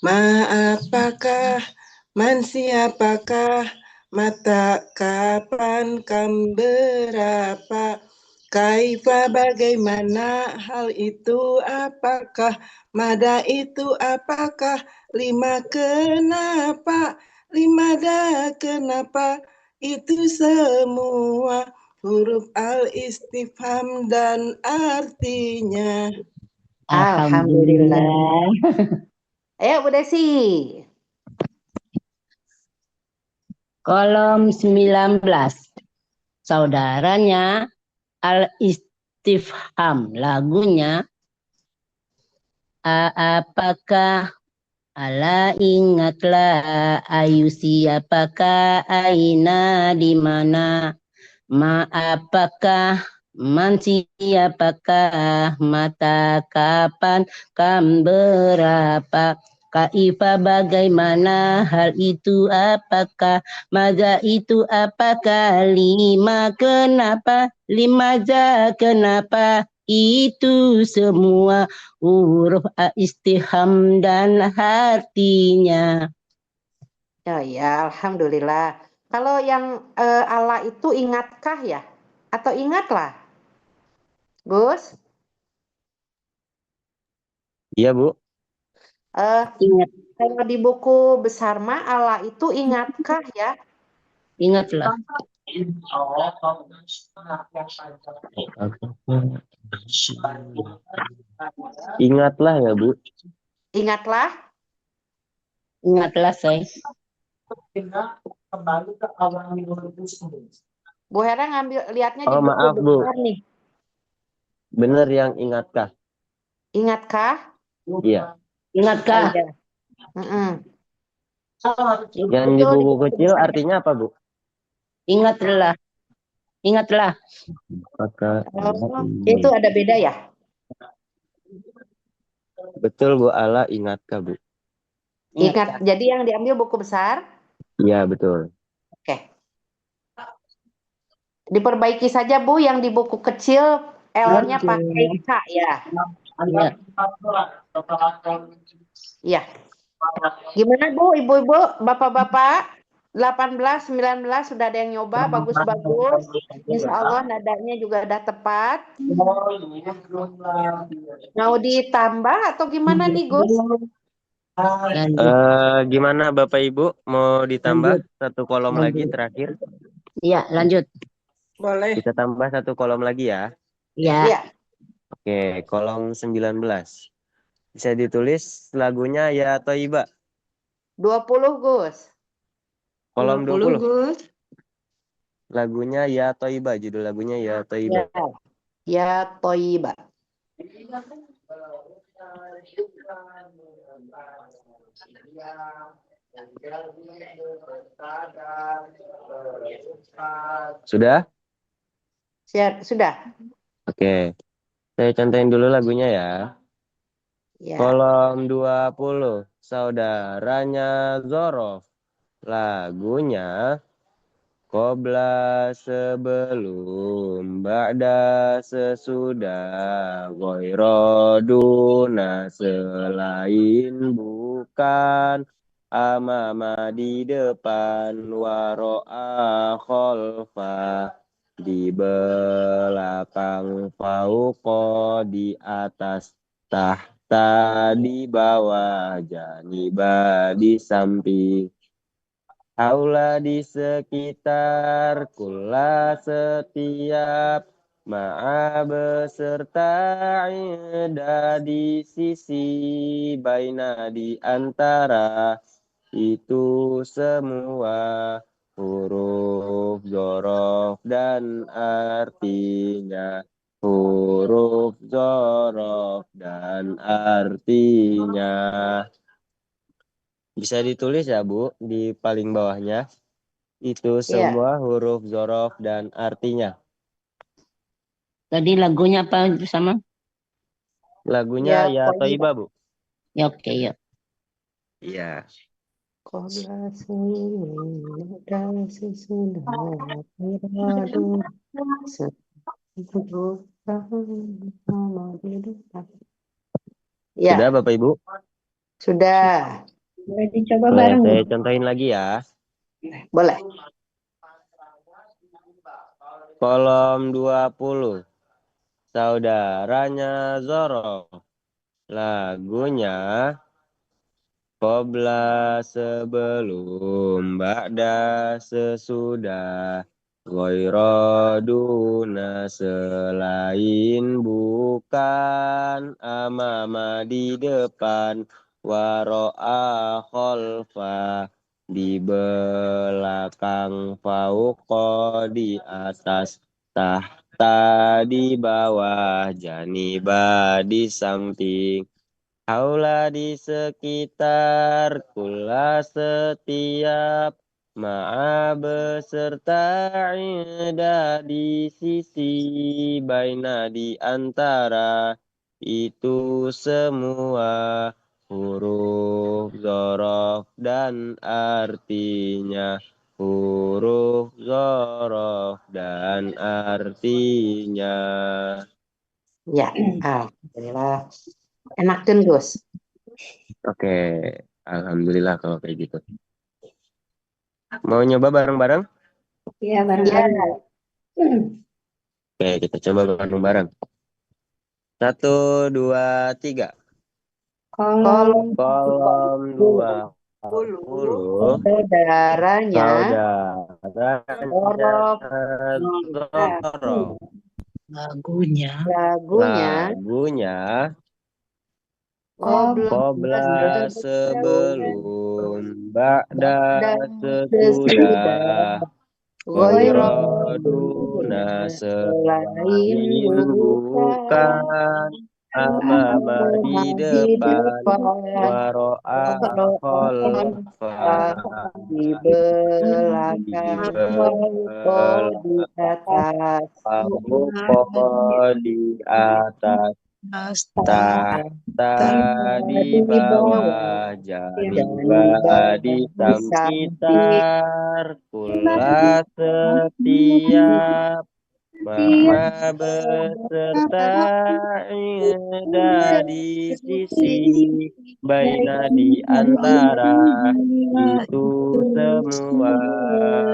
ma apakah, man siapakah, mata kapan, kam berapa, kaifa bagaimana, hal itu apakah, mada itu apakah, lima kenapa, limada kenapa, itu semua huruf al-istifham dan artinya. Alhamdulillah. Ayo Bu Desi. Kolom 19. Saudaranya Al-Istifham. Lagunya apakah, ala ingatlah, ayu siapakah, aina di mana, ma apakah, man siapakah, mata kapan, kam berapa, kaifa bagaimana, hal itu apakah, maza itu apakah, lima kenapa, limaza kenapa, itu semua huruf istifham dan artinya. Ya, alhamdulillah. Kalau yang ala itu ingatkah ya? Atau ingatlah? Gus? Iya, Bu. Ingat. Kalau di buku besar mah ala itu ingatkah ya? Ingatlah. Ingatlah ya, Bu. Ingatlah. Ingatlah, saya. kembali ke awal itu sendiri. Bu Hera ngambil lihatnya di Oh, buku maaf, Bu. besar nih. Bener yang ingatkah? Ingatkah? Iya. Oh iya. Mm-mm. Yang di Betul, buku buku kecil besar. artinya apa, Bu? Ingatlah, ingatlah. Maka Oh, itu ada beda ya? betul, Bu Ala, ingatkah, Bu? Ingat. Jadi yang diambil buku besar. Iya, betul. Oke. Diperbaiki saja Bu, yang di buku kecil L-nya pakai K ya. Iya. Gimana Bu, ibu-ibu, bapak-bapak? 18, 19 sudah ada yang nyoba, bagus-bagus. Insya Allah nadanya juga udah tepat. Mau ditambah atau gimana nih Gus? Gimana Bapak Ibu? Mau ditambah satu kolom lagi terakhir? Iya, lanjut. Boleh. Kita tambah satu kolom lagi ya. Iya. Oke, kolom 19. Bisa ditulis lagunya Ya Toiba. 20 Gus. Kolom 20. Gus. Lagunya Ya Toiba, judul lagunya Ya Toiba. Ya Toiba. Sudah? Sudah. Oke. Saya contohin dulu lagunya ya. Ya. Kolom 20. Saudaranya Zorof. Lagunya Qobla sebelum, Ba'da sesudah, Ghoiroduna selain bukan, Amama di depan, Waro'a kholfa di belakang, Fauqo di atas, Tahta di bawah, Janiba di samping, Haula di sekitar, kula setiap, ma'a beserta, ida di sisi, baina di antara, itu semua huruf zorof dan artinya. Huruf zorof dan artinya. Bisa ditulis ya Bu, di paling bawahnya. Itu semua huruf zorof dan artinya. Tadi lagunya apa bersama? Lagunya Ya Toiba Bu. Ya, oke, ya. Iya. Qobla sesudah beradu Ya. Sudah Bapak Ibu? Sudah. Boleh dicoba Boleh bareng. saya contohin lagi ya. Boleh. Kolom 20. Saudaranya Zorof. Lagunya Qobla sebelum, Ba'da sesudah, Ghoiroduna selain bukan, Amama di depan, Waro'a kholfa di belakang, Fauqo di atas, Tahta di bawah, Janiba di samping, Haula di sekitar, kula setiap, ma'a beserta, ida di sisi, baina di antara, itu semua huruf zorof dan artinya. Huruf zorof dan artinya. Ya, alhamdulillah. Enak kan Gus? Oke, alhamdulillah kalau kayak gitu. Mau nyoba bareng-bareng? Iya, bareng-bareng. Oke, kita coba bareng-bareng. 1, 2, 3. Kolom Kolom 20. Saudaranya Zorof. Lagunya. Lagunya Qobla sebelum, ba'da sesudah, ghaira duna selain bukan, amama di depan, waro'a khalfa di belakang, di di atas, fauqa di atas, tahta di bawah, janiba di sekitar, kula setiap, ma'a beserta, ida di sisi, baina di antara, itu semua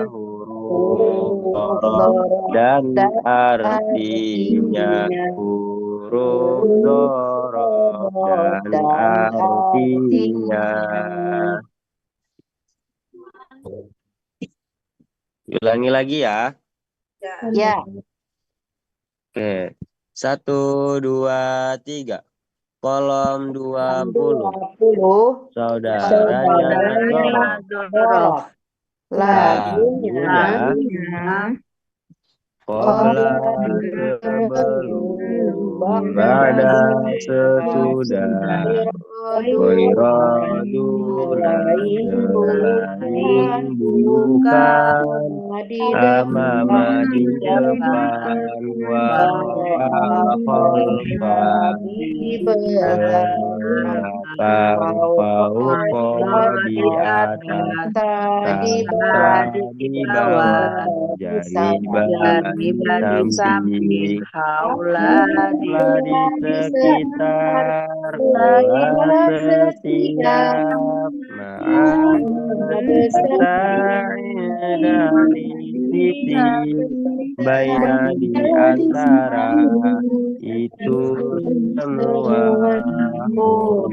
huruf dhorob dan artinya, huruf dhorob dan artinya. Ulangi lagi ya. Ya. Oke. 1, 2, 3. Kolom 20. Saudaranya Dhorob. Lagunya Qobla sebelum, ba'da sesudah, ghaira duna selain bukan, amama di depan, waro'a khalfa di belakang, fauqa di atas, tahta di bawah, janiba di samping, haula di sekitar, kula setiap, ma'a beserta, dari sisi, baina di antara, itu semua huruf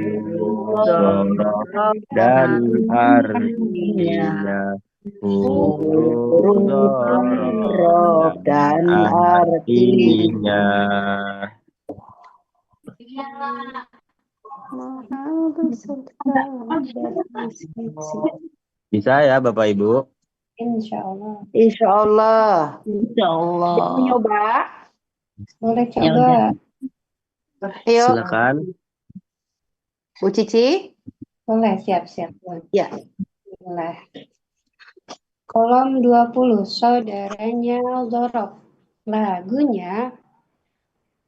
dhorob dan artinya, huruf dhorob dan artinya. Bisa ya Bapak Ibu? Insyaallah. Insyaallah. Insyaallah. Mau nyoba? Boleh Ya coba. Ayo, Silakan. Bu Cici. Boleh, siap-siap. Ya. Boleh. Kolom 20, saudaranya Dhorob. Lagunya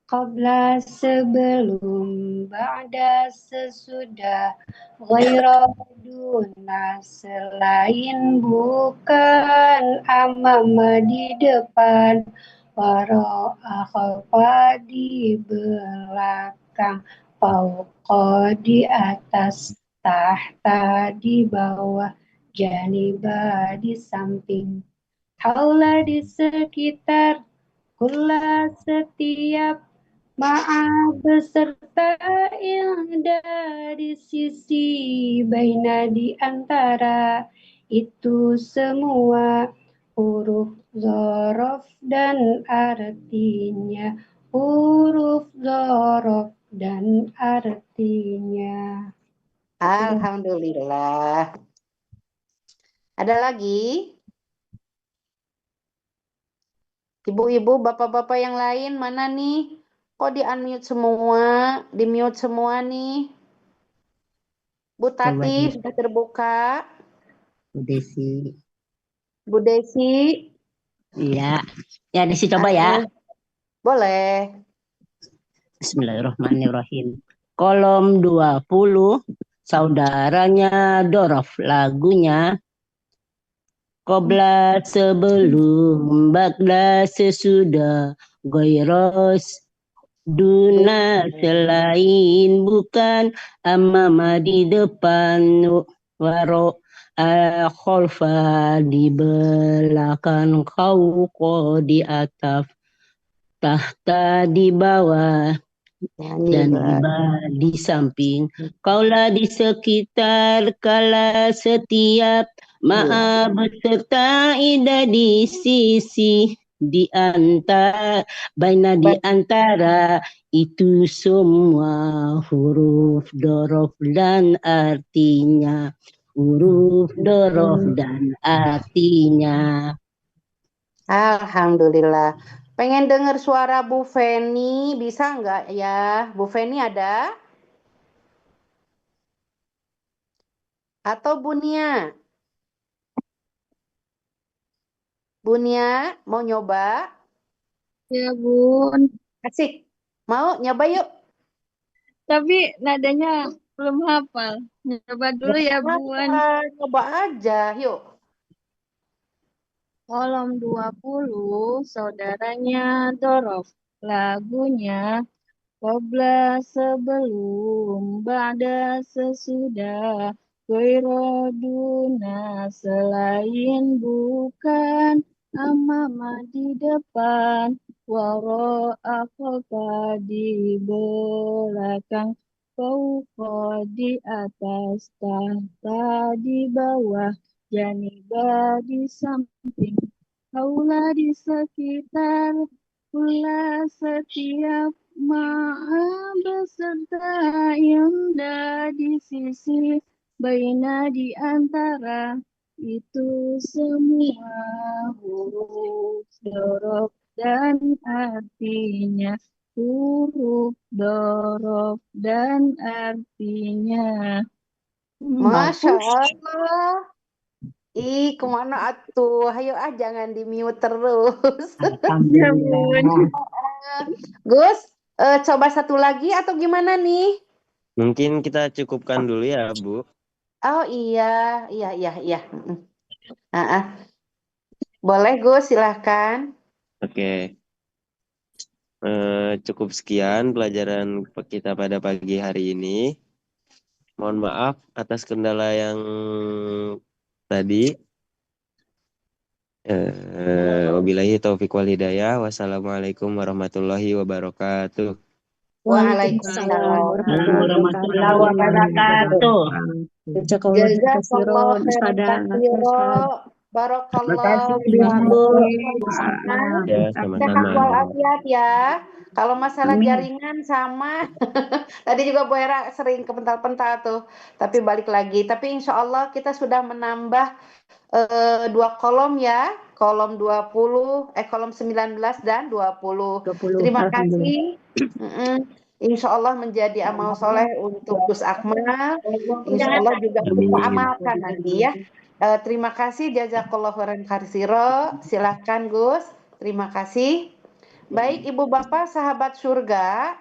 qabla sebelum, ba'da sesudah, ghaira duna selain bukan, amama di depan, waro'a khalfa di belakang, fauqa di atas, tahta di bawah, janiba di samping, haula di sekitar, kula setiap, ma'a beserta, ilda di sisi, baina di antara, itu semua huruf dhorob dan artinya, huruf dhorob dan artinya. Alhamdulillah. Ada lagi? Ibu-ibu, bapak-bapak yang lain mana nih? Kok di-unmute semua? Di-mute semua nih? Bu Tati sudah terbuka? Bu Desi. Bu Desi? Iya. Ya, Desi coba ya. Boleh. Bismillahirrahmanirrahim. Kolom 20, saudaranya Dhorob. Lagunya qabla sebelum, ba'da sesudah, ghairos duna selain bukan, amama di depan, waro khalfa di belakang, fauqa di atas, tahta di bawah, dan di samping, kaulah di sekitar, kala setiap, ma'a beserta, ida di sisi, di antara di antara itu semua huruf dorof dan artinya. Huruf dorof dan artinya. Alhamdulillah. Pengen dengar suara Bu Feni, bisa nggak ya? Bu Feni ada? Atau Bu Nia? Bu Nia, mau nyoba? Ya Bun, Asik. Mau nyoba yuk? tapi nadanya belum hafal. Coba dulu ya Bun. Coba aja, yuk. Kolom 20, saudaranya Dorof. Lagunya Qobla sebelum, Ba'da sesudah, Khairoduna selain bukan, Amama di depan, Waro'a khalfa di belakang, Fauqa di atas, Tahta di bawah, Janiba di samping, Haula di sekitar, Pula setiap ma'a beserta indah di sisi, Baina di antara, itu semua huruf dorof dan artinya. Huruf dorof dan artinya. Masya Bagus. Allah. Ih, kemana atuh? Ayo jangan di mute terus. Alhamdulillah. Gus, coba satu lagi atau gimana nih? Mungkin kita cukupkan dulu ya, Bu. Oh iya. Boleh Gus, silahkan. Oke. Cukup sekian pelajaran kita pada pagi hari ini. Mohon maaf atas kendala yang tadi. Wabillahi taufiq wal hidayah. Wassalamualaikum warahmatullahi wabarakatuh. Waalaikumsalam warahmatullahi wabarakatuh. Jazakallah khairan katsira. Barakallah. Ya, Sehat sama-sama. walafiat ya. Kalau masalah jaringan sama. Tadi juga Bu Hera sering kepental-pental tuh. Tapi balik lagi. Tapi insya Allah kita sudah menambah 2 kolom ya. Kolom 20, kolom 19 dan 20. Terima kasih. Insya Allah menjadi amal soleh untuk Gus Akmal. Insya Allah juga kita amalkan nanti ya. Terima kasih, jazakallahu khairan katsira. Silakan Gus. Terima kasih. Baik Ibu Bapak sahabat surga.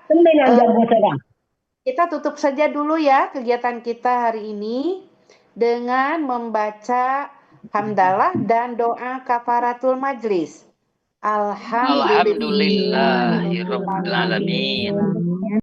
Kita tutup saja dulu ya kegiatan kita hari ini dengan membaca hamdalah dan doa kafaratul majlis. Alhamdulillahirabbil alamin.